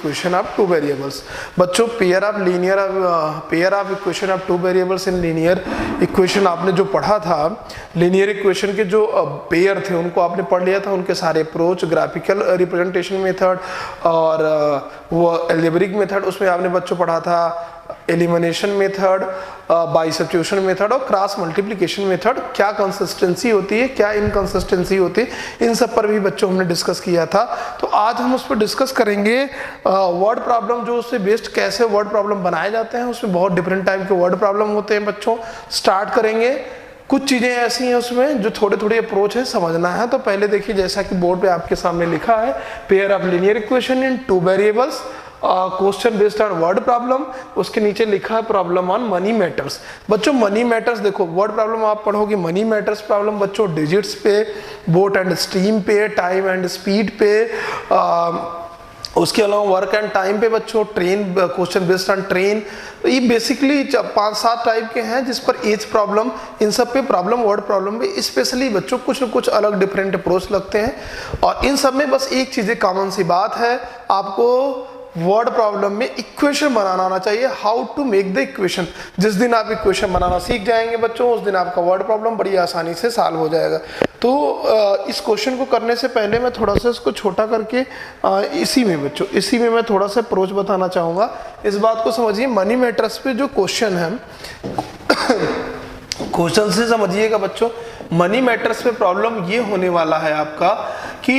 Equation of two variables. बच्चों pair of equation of two variables in linear equation आपने जो पढ़ा था, लीनियर इक्वेशन के जो पेयर थे उनको आपने पढ़ लिया था, उनके सारे अप्रोच, ग्राफिकल रिप्रेजेंटेशन मेथड और वो एल्जेब्रिक मेथड, उसमें आपने बच्चों पढ़ा था elimination method, by substitution method और क्रॉस मल्टीप्लिकेशन मेथड, क्या कंसिस्टेंसी होती है, क्या इनकंसिस्टेंसी होती है, इन सब पर भी बच्चों हमने डिस्कस किया था। तो आज हम उस पर डिस्कस करेंगे वर्ड प्रॉब्लम, जो उससे बेस्ड कैसे वर्ड प्रॉब्लम बनाए जाते हैं। उसमें बहुत डिफरेंट टाइप के वर्ड प्रॉब्लम होते हैं बच्चों। स्टार्ट करेंगे, कुछ चीज़ें ऐसी हैं उसमें जो थोड़े थोड़े अप्रोच है, समझना है। तो पहले देखिए, जैसा कि बोर्ड पे आपके सामने लिखा है, pair of linear equation in two variables, question based on word problem, उसके नीचे लिखा है प्रॉब्लम ऑन मनी मैटर्स। बच्चों मनी मैटर्स देखो, वर्ड प्रॉब्लम आप पढ़ोगे, मनी मैटर्स प्रॉब्लम बच्चों डिजिट्स पे, बोट एंड स्ट्रीम पे, टाइम एंड स्पीड पे, उसके अलावा वर्क एंड टाइम पे बच्चों, train, question based on train. ये बेसिकली 5-7 टाइप के हैं जिस पर एज प्रॉब्लम, इन सब पे प्रॉब्लम, वर्ड प्रॉब्लम पे स्पेशली बच्चों कुछ न कुछ अलग डिफरेंट अप्रोच लगते हैं। और इन सब में बस एक चीज़ कॉमन सी बात है, आपको वर्ड प्रॉब्लम में इक्वेशन बनाना आना चाहिए, how to make the equation. जिस दिन आप इक्वेशन बनाना सीख जाएंगे बच्चों, उस दिन आपका वर्ड प्रॉब्लम बड़ी आसानी से सॉल्व हो जाएगा। तो इस क्वेश्चन को करने से पहले मैं थोड़ा सा इसको छोटा करके इसी में मैं थोड़ा सा अप्रोच बताना चाहूँगा। इस बात को समझिए, मनी मैटर्स पे जो क्वेश्चन है, क्वेश्चन से समझिएगा बच्चों, मनी मैटर्स पे प्रॉब्लम ये होने वाला है आपका कि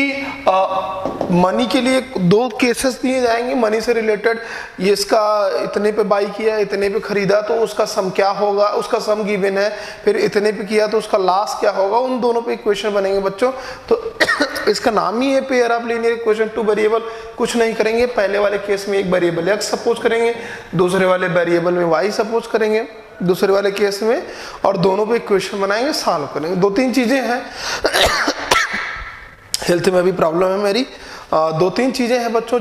मनी के लिए 2 केसेस दिए जाएंगे मनी से रिलेटेड। ये इसका इतने पे बाई किया, इतने पे खरीदा तो उसका सम क्या होगा, उसका सम गिवन है, फिर इतने पे किया तो उसका लॉस क्या होगा, उन दोनों पे इक्वेशन बनेंगे बच्चों। तो इसका नाम ही है pair of linear equation two variable. कुछ नहीं करेंगे, पहले वाले केस में एक वेरिएबल एक्स सपोज करेंगे, दूसरे वाले वेरिएबल में वाई सपोज करेंगे दूसरे वाले केस में, और दोनों पे इक्वेशन बनाएंगे, सॉल्व करेंगे। 2-3 चीजें हैं, हेल्थ में भी प्रॉब्लम है मेरी, 2-3 चीजें हैं बच्चों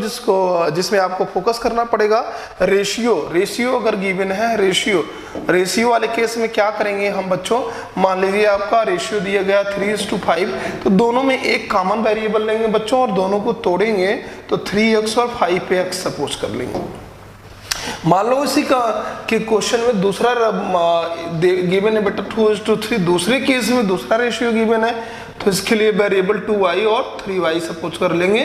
जिसमें आपको फोकस करना पड़ेगा। रेशियो अगर गिवन है, रेशियो वाले केस में क्या करेंगे हम बच्चों, मान लीजिए आपका रेशियो दिया गया 3:5, तो दोनों में एक कॉमन वेरिएबल लेंगे बच्चों और दोनों को तोड़ेंगे तो 3x और 5 पे x सपोज कर लेंगे। मान लो इसी का कि क्वेश्चन में दूसरा गिवन है बेटा 2:3, दूसरे केस में दूसरा रेशियो गिवन है, तो इसके लिए वेरिएबल 2y और 3y सपोज कर लेंगे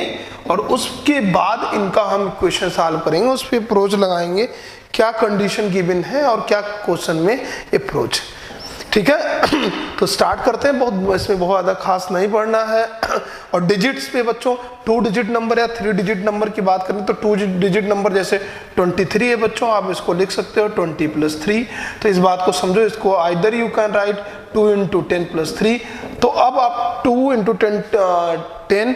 और उसके बाद इनका हम इक्वेशन सॉल्व करेंगे, उस पर अप्रोच लगाएंगे, क्या कंडीशन गिवन है और क्या क्वेश्चन में अप्रोच। ठीक है, तो स्टार्ट करते हैं। इसमें बहुत ज़्यादा खास नहीं पढ़ना है। और डिजिट्स पे बच्चों 2 डिजिट नंबर या 3 डिजिट नंबर की बात करें तो 2 डिजिट नंबर जैसे 23 है बच्चों, आप इसको लिख सकते हो 20 + 3। तो इस बात को समझो, इसको आइदर यू कैन राइट 2 × 10 + 3। तो अब आप 2 × 10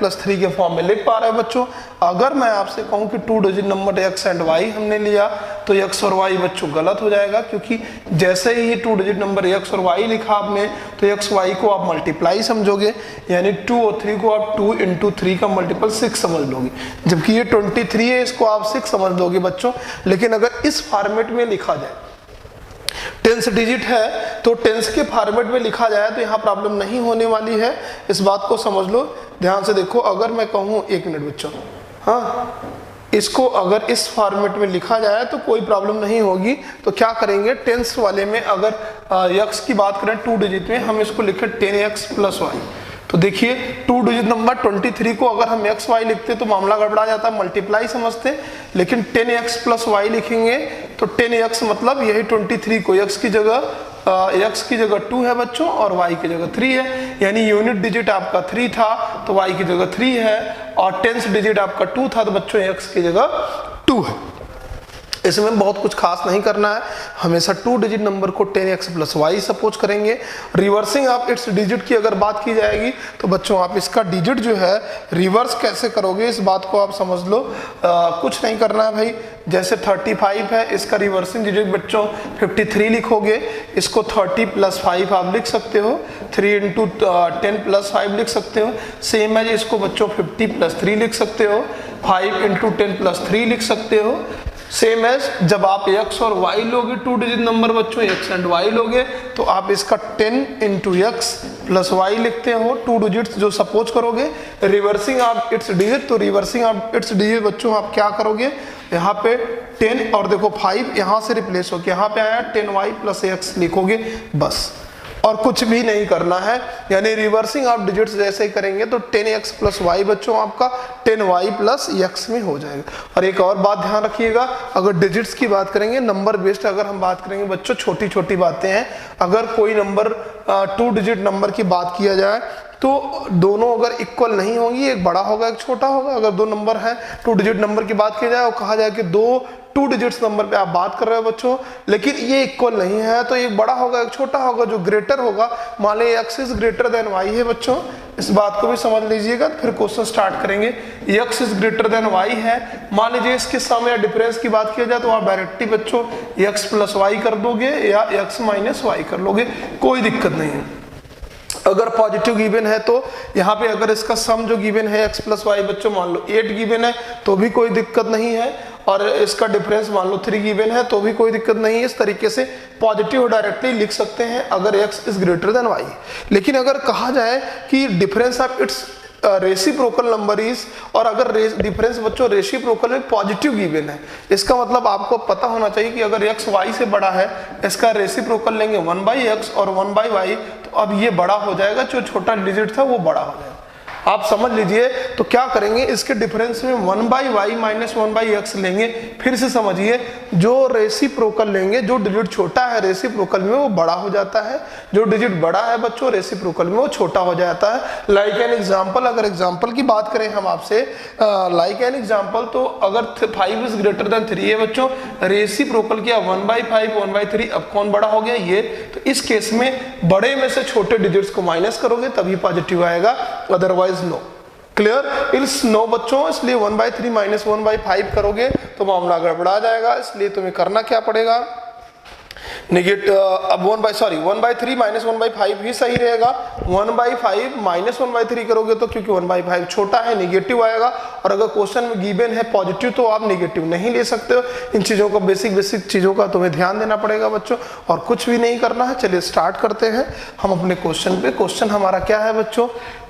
+ 3 के फॉर्म में लिख पा रहे हैं बच्चों। अगर मैं आपसे कहूं कि 2 digit number x and y हमने लिया तो x और y बच्चों गलत हो जाएगा, क्योंकि जैसे ही ये 2 डिजिट नंबर x और y लिखा आपने तो x y को आप मल्टीप्लाई समझोगे, यानी 2 और 3 को आप 2 × 3 का मल्टीपल 6 समझ लोगे, जबकि ये 23 है, इसको आप 6 समझ लोगे बच्चों। लेकिन अगर इस फॉर्मेट में लिखा जाए, 10 डिजिट है तो 10 के फॉर्मेट में लिखा जाए तो यहाँ प्रॉब्लम नहीं होने वाली है, इस बात को समझ लो। ध्यान से देखो, अगर मैं कहूँ 1 मिनट बच्चों, हाँ, इसको अगर इस फॉर्मेट में लिखा जाए तो कोई प्रॉब्लम नहीं होगी। तो क्या करेंगे, 10 वाले में अगर x की बात करें 2 डिजिट में, हम इसको लिखें 10x + y। तो देखिए 2 डिजिट नंबर 23 को अगर हम x y लिखते तो मामला गड़बड़ा जाता, मल्टीप्लाई समझते, लेकिन 10x + y लिखेंगे तो 10x मतलब यही 23 को x की जगह 2 है बच्चों और y की जगह 3 है, यानी यूनिट डिजिट आपका 3 था तो y की जगह 3 है, और 10th डिजिट आपका 2 था तो बच्चों x की जगह 2 है। इसमें बहुत कुछ खास नहीं करना है, हमेशा 2 डिजिट नंबर को 10x + y सपोज करेंगे। रिवर्सिंग आप इट्स डिजिट की अगर बात की जाएगी तो बच्चों आप इसका डिजिट जो है रिवर्स कैसे करोगे, इस बात को आप समझ लो। कुछ नहीं करना है भाई, जैसे 35 है, इसका रिवर्सिंग डिजिट बच्चों 53 लिखोगे, इसको 30 + 5 आप लिख सकते हो, 3 × 10 + 5 लिख सकते हो। सेम है इसको बच्चों 50 + 3 लिख सकते हो, 5 × 10 + 3 लिख सकते हो, सेम एज जब आप x और y लोगे 2 डिजिट नंबर बच्चों, x एंड y लोगे तो आप इसका 10 इंटू एक्स प्लस वाई लिखते हो 2 डिजिट्स जो सपोज करोगे। रिवर्सिंग आप इट्स डिजिट, तो रिवर्सिंग आप इट्स डिजिट बच्चों आप क्या करोगे, यहाँ पे 10 और देखो 5 यहाँ से रिप्लेस हो के यहाँ पे आया 10y प्लस x लिखोगे बस, और कुछ भी नहीं करना है। यानी रिवर्सिंग आप डिजिट्स जैसे ही करेंगे तो 10x प्लस वाई बच्चों आपका 10y प्लस x में हो जाएगा। और एक और बात ध्यान रखिएगा, अगर डिजिट्स की बात करेंगे, नंबर बेस्ड अगर हम बात करेंगे बच्चों, छोटी छोटी बातें हैं। अगर कोई नंबर 2 डिजिट नंबर की बात किया जाए तो दोनों अगर इक्वल नहीं होंगी, एक बड़ा होगा एक छोटा होगा। अगर दो नंबर हैं 2 डिजिट नंबर की बात की जाए और कहा जाए कि 2 डिजिट्स नंबर पे आप बात कर रहे हो बच्चों, लेकिन ये इक्वल नहीं है, तो एक बड़ा होगा एक छोटा होगा। जो ग्रेटर होगा, मान लीजिए x is greater than y है बच्चों, इस बात को भी समझ लीजिएगा। फिर क्वेश्चन स्टार्ट करेंगे, x is greater than y है, मान लीजिए इसके सामने डिफरेंस की बात किया जाए तो आप डायरेक्टली बच्चों x प्लस वाई कर दोगे या x माइनस वाई कर लोगे, कोई दिक्कत नहीं है। अगर पॉजिटिव गिवन है तो यहाँ पे अगर इसका सम जो गिवन है x प्लस वाई बच्चों मान लो 8 गिवन है तो भी कोई दिक्कत नहीं है, और इसका डिफरेंस मान लो 3 गिवन है तो भी कोई दिक्कत नहीं है। इस तरीके से पॉजिटिव डायरेक्टली लिख सकते हैं अगर x is greater than y। लेकिन अगर कहा जाए कि difference of its reciprocal number is, और अगर डिफरेंस बच्चों रेसिप्रोकल में पॉजिटिव गिवन है, इसका मतलब आपको पता होना चाहिए कि अगर x y से बड़ा है, इसका रेसिप्रोकल लेंगे 1/x और 1/y, तो अब ये बड़ा हो जाएगा, जो छोटा डिजिट था वो बड़ा हो जाएगा। आप समझ लीजिए, तो क्या करेंगे, इसके डिफरेंस में 1/y माइनस 1/x लेंगे। फिर से समझिए, जो रेसिप्रोकल लेंगे, जो डिजिट छोटा है रेसिप्रोकल में वो बड़ा हो जाता है, जो डिजिट बड़ा है बच्चों रेसिप्रोकल में वो छोटा हो जाता है। लाइक एन एग्जांपल, अगर एग्जांपल की बात करें हम आपसे, लाइक एन एग्जांपल, तो अगर 5 इज ग्रेटर देन 3 है बच्चों, रेसिप्रोकल किया 1/5 1/3, अब कौन बड़ा हो गया ये, तो इस केस में बड़े में से छोटे डिजिट्स को माइनस करोगे तभी पॉजिटिव आएगा, otherwise no. Clear? Else no बच्चों, इसलिए 1/3 माइनस 1/5 करोगे तो मामला गड़बड़ा जाएगा। इसलिए तुम्हें करना क्या पड़ेगा, अब 1/3 माइनस 1/5 ही सही रहेगा। 1/5 माइनस 1/3 करोगे तो क्योंकि 1/5 छोटा है निगेटिव आएगा, और अगर क्वेश्चन में गिवन है पॉजिटिव तो आप निगेटिव नहीं ले सकते हो। इन चीजों का बेसिक चीजों का तुम्हें ध्यान देना पड़ेगा बच्चों, और कुछ भी नहीं करना है। चलिए स्टार्ट करते हैं हम अपने क्वेश्चन पे। क्वेश्चन हमारा क्या है बच्चों,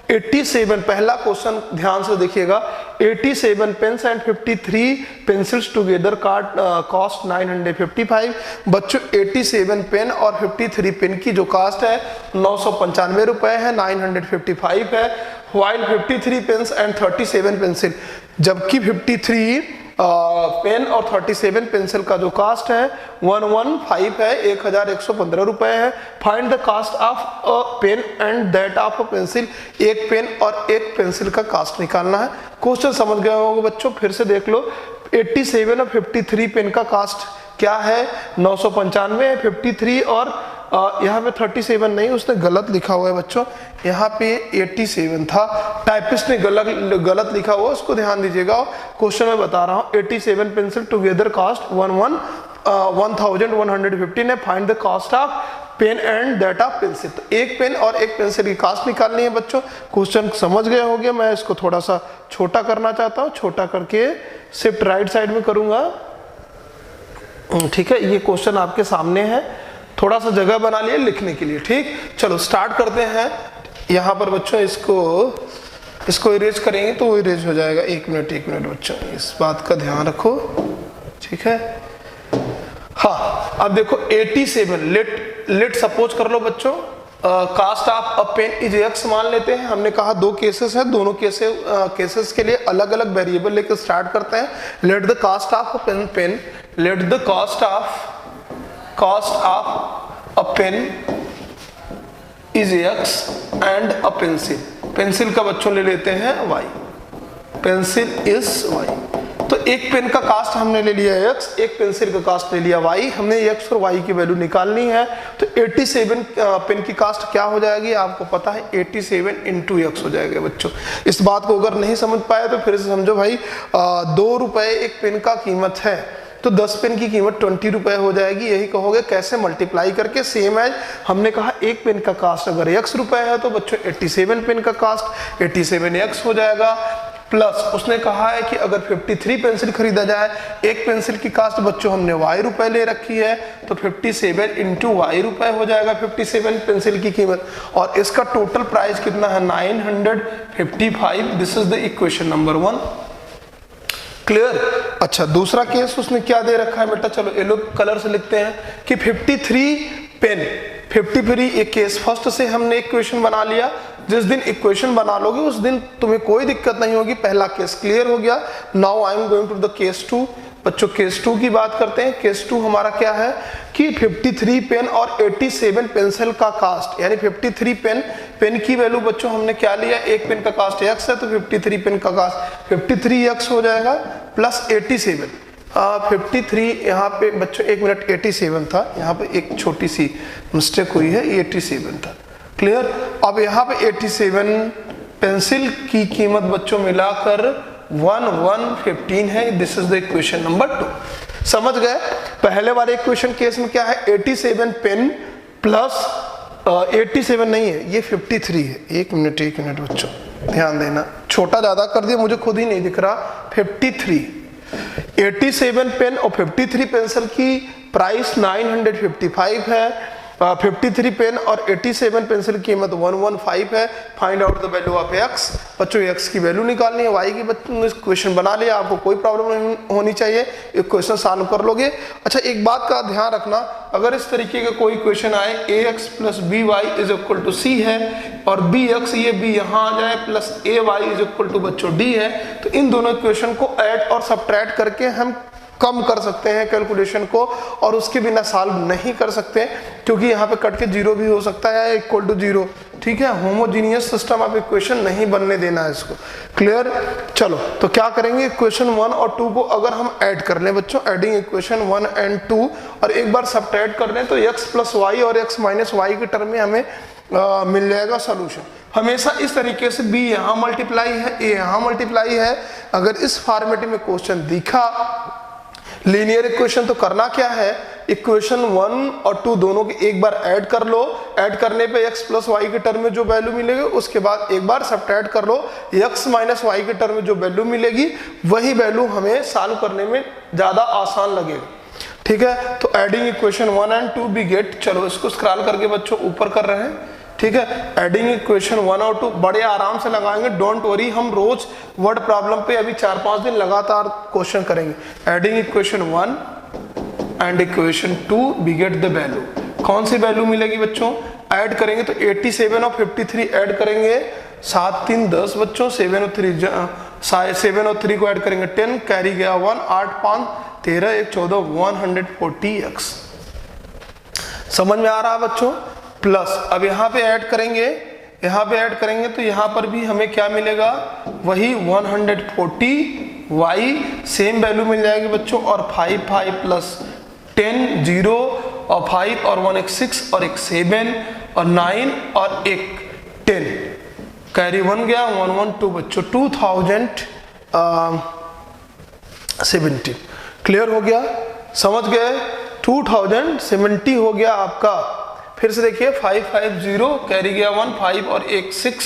87, पहला क्वेश्चन ध्यान से देखिएगा। 87 pens and 53 pencils together cost 955। बच्चों 87 पेन और 53 पेन की जो कास्ट है 995 रुपए है, 955 है। व्हाइल 53 पेन्स एंड 37 पेंसिल, जबकि 53 पेन और 37 पेंसिल का जो कास्ट है 115 है, 1115 रुपए है। Find the cost of a pen and that of a pencil, एक पेन और एक पेंसिल का कास्ट निकालना है। क्वेश्चन समझ गए होंगे बच्चों, फिर से देख लो। 87 और 53 पेन का कास्ट क्या है, 995 है। 53 और यहाँ पे 37 नहीं, उसने गलत लिखा हुआ है बच्चों, यहाँ पे 87 था, टाइपिस्ट ने गलत लिखा हुआ, उसको ध्यान दीजिएगा। क्वेश्चन में बता रहा हूँ, 87 पेंसिल टुगेदर कास्ट 1115 है। Find the cost of pen and that of pencil, तो एक पेन और एक पेंसिल की कास्ट निकालनी है बच्चों। क्वेश्चन समझ गए होंगे, मैं इसको थोड़ा सा छोटा करना चाहता हूँ, छोटा करके शिफ्ट राइट साइड में करूंगा। ठीक है, ये क्वेश्चन आपके सामने है, थोड़ा सा जगह बना लिया लिखने के लिए। ठीक, चलो स्टार्ट करते हैं। यहाँ पर बच्चों इसको इरेज करेंगे तो वो इरेज हो जाएगा। एक मिनट बच्चों, इस बात का ध्यान रखो, ठीक है। हाँ, अब देखो 87, लेट सपोज कर लो बच्चों, cost of a pen is x मान लेते हैं। हमने कहा 2 केसेस है, दोनों केसेस के लिए अलग अलग वेरिएबल लेकर स्टार्ट करते हैं। Let the cost of a pen, let the cost of a pen is x and a pencil का बच्चों ले लेते हैं y, पेंसिल इज y। तो एक पेन का कास्ट हमने ले लिया x, एक पेंसिल का कास्ट ले लिया y, हमने x और y की वैल्यू निकालनी है। तो 87 पेन की कास्ट क्या हो जाएगी आपको पता है, 87 इंटू x हो जाएगा बच्चों। इस बात को अगर नहीं समझ पाए तो फिर से समझो भाई, 2 रुपए एक पेन का कीमत है, तो 10 पेन की कीमत 20 रुपए हो जाएगी। यही कहोगे कैसे, मल्टीप्लाई करके। सेम एज हमने कहा एक पेन का कास्ट अगर x रुपए है तो बच्चों 87 पेन का कास्ट 87x हो जाएगा। प्लस उसने कहा है कि अगर 53 पेंसिल खरीदा जाए, एक पेंसिल की कास्ट बच्चों हमने y रुपए ले रखी है, तो 57 इंटू वाई रुपए हो जाएगा 57 पेंसिल की कीमत, और इसका टोटल प्राइस कितना है 955। This is the equation number 1। Clear. अच्छा, दूसरा केस उसने क्या दे रखा है बेटा, चलो येलो कलर से लिखते हैं कि 53 पेन, 53 एक केस फर्स्ट से हमने इक्वेशन बना लिया। जिस दिन इक्वेशन बना लोगे उस दिन तुम्हें कोई दिक्कत नहीं होगी, पहला केस क्लियर हो गया। Now I am going to the case 2। बच्चों केस 2 की बात करते हैं। केस 2 हमारा क्या है कि 53 पेन और 87 पेंसिल का कास्ट, यानी 53 पेन की वैल्यू बच्चों हमने क्या लिया, एक पेन का कास्ट x है, तो 53 पेन का कास्ट 53x हो जाएगा प्लस 87। 53 यहाँ पे बच्चों, एक मिनट, 87 था, यहाँ पे एक छोटी सी मिस्टेक हुई है, 87 था। क्लियर। अब यहाँ पे 87 पेंसिल की कीमत बच्चों मिलाकर 1115 है। This is the equation number 2। समझ गए। पहले वाले इक्वेशन केस में क्या है, 87 पेन प्लस 87 नहीं है, ये 53 है। एक मिनट बच्चों ध्यान देना, छोटा ज्यादा कर दिया, मुझे खुद ही नहीं दिख रहा। 53, 87 पेन और 53 पेंसिल की प्राइस 955 है। 53 पेन और 87 पेंसिल की कीमत 115 है। Find out the value of x। बच्चों x की वैल्यू निकालनी है, y की बच्चों ने क्वेश्चन बना लिया, आपको कोई प्रॉब्लम नहीं होनी चाहिए, एक क्वेश्चन सॉल्व कर लोगे। अच्छा, एक बात का ध्यान रखना, अगर इस तरीके का कोई क्वेश्चन आए ax plus by is equal to c है और bx, ये b यहाँ आ जाए, plus ay is equal to बच्चों d है, तो इन दोनों इक्वेशन को ऐड और सब्ट्रैक्ट करके हम कम कर सकते हैं कैलकुलेशन को, और उसके बिना सॉल्व नहीं कर सकते, क्योंकि यहाँ पे कट के जीरो भी हो सकता है इक्वल टू जीरो। ठीक है, होमोजीनियस सिस्टम ऑफ इक्वेशन नहीं बनने देना है इसको। क्लियर। चलो, तो क्या करेंगे, इक्वेशन 1 और 2 को अगर हम ऐड कर लें बच्चों, एडिंग इक्वेशन 1 एंड 2, और एक बार सब्ट्रैक्ट कर लें, तो x प्लस वाई और x माइनस वाई के टर्म में हमें मिल जाएगा सोल्यूशन। हमेशा इस तरीके से b यहाँ मल्टीप्लाई है, a यहाँ मल्टीप्लाई है। अगर इस फॉर्मेट में क्वेश्चन दिखा लीनियर इक्वेशन, तो करना क्या है, इक्वेशन 1 और 2 दोनों के एक बार ऐड कर लो, ऐड करने पे x प्लस वाई के टर्म में जो वैल्यू मिलेगी, उसके बाद एक बार सब्ट्रैक्ट कर लो, x माइनस वाई के टर्म में जो वैल्यू मिलेगी, वही वैल्यू हमें सॉल्व करने में ज्यादा आसान लगेगा। ठीक है, तो adding equation 1 and 2 we get, चलो इसको स्क्रॉल करके बच्चों ऊपर कर रहे हैं। ठीक है, एडिंग इक्वेशन 1 और 2 बड़े आराम से लगाएंगे, डोंट वरी, हम रोज वर्ड प्रॉब्लम पे अभी 4-5 दिन लगातार क्वेश्चन करेंगे। Adding equation 1 and equation 2 we get the value. कौन सी वैल्यू मिलेगी बच्चों, ऐड करेंगे तो 87 और 53 ऐड करेंगे, 7 3 10 बच्चों, 7 और 3 को ऐड करेंगे 10, कैरी गया 1, 8 5 13 1 14, 140x। समझ में आ रहा है बच्चों। प्लस अब यहाँ पे ऐड करेंगे, तो यहाँ पर भी हमें क्या मिलेगा, वही 140y, सेम वैल्यू मिल जाएगी बच्चों, और 5 प्लस 10 0 और 5 और 1 एक 6 और एक 7 और 9 और एक 10, कैरी 1 गया, 112 बच्चों, 2070। क्लियर हो गया, समझ गए, 2070 हो गया आपका। फिर से देखिए 550 कैरी गया 1, 5 और एक 6,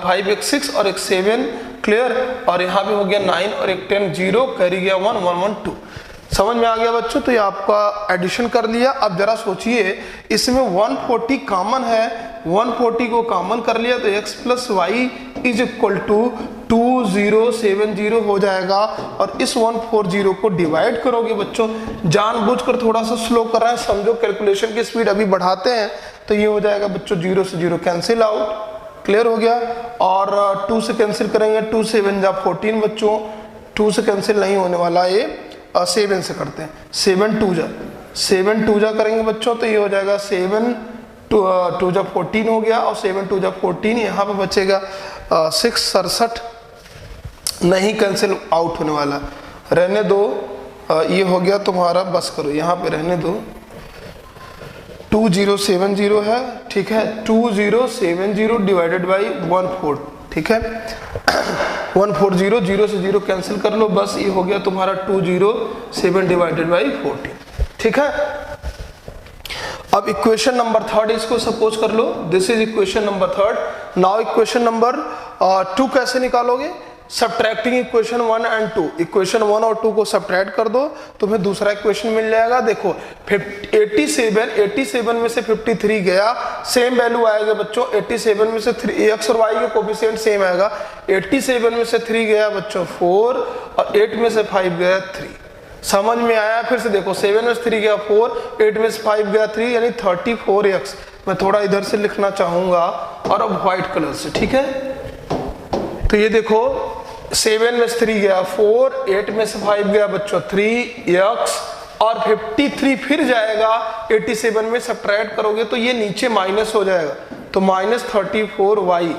5 एक 6 और एक 7। क्लियर, और यहाँ पे हो गया 9 और एक 10, 0 कैरी गया 1, 112। समझ में आ गया बच्चों। तो ये आपका एडिशन कर लिया। अब जरा सोचिए, इसमें 140 कॉमन है, 140 को कॉमन कर लिया तो x plus y is equal to 2070 हो जाएगा, और इस 140 को डिवाइड करोगे बच्चों, जानबूझकर थोड़ा सा स्लो कर रहे हैं, समझो कैलकुलेशन की स्पीड अभी बढ़ाते हैं, तो ये हो जाएगा बच्चों 0 से 0 कैंसिल आउट। क्लियर हो गया, और 2 से कैंसिल करेंगे, 2 7 जा 14 बच्चों, 2 से कैंसिल नहीं होने वाला, ये 7 से करते हैं, 7 2 जा करेंगे बच्चों, तो ये हो जाएगा 7 2 जा 14 हो गया, और 7 2 जा 14, यहाँ पे बचेगा 6 67, नहीं कैंसिल आउट होने वाला, रहने दो, ये हो गया तुम्हारा, बस करो यहाँ पे रहने दो, 2070 है। ठीक है, 2070 डिवाइडेड बाई 14, ठीक है, 140, 0 से 0 कैंसिल कर लो, बस ये हो गया तुम्हारा 207 डिवाइडेड बाई 14। ठीक है, अब इक्वेशन नंबर 3 इसको सपोज कर लो, this is equation number 3। Now equation number 2 कैसे निकालोगे? सब्ट्रैक्टिंग इक्वेशन 1 एंड 2, इक्वेशन 1 और 2 को सब्ट्रैक्ट कर दो, तुम्हें दूसरा इक्वेशन मिल जाएगा। देखो 87 में से 53 गया, सेम वैल्यू आएगा बच्चों। 87 में से 3 x और y के कोफिशिएंट सेम आएगा। 87 में से 3 गया बच्चों 4 और 8 में से 5 गया 3। समझ में आया? फिर से देखो 7 में से 3 गया 4, 8 में से 5 गया 3, यानी 34x। मैं थोड़ा इधर से लिखना चाहूंगा और अब व्हाइट कलर से, ठीक है। तो ये देखो 7 में से 3 गया 4, 8 में से 5 गया बच्चों 3x और 53 फिर जाएगा 87 में सब्ट्रैक्ट करोगे तो ये नीचे माइनस हो जाएगा, तो -34y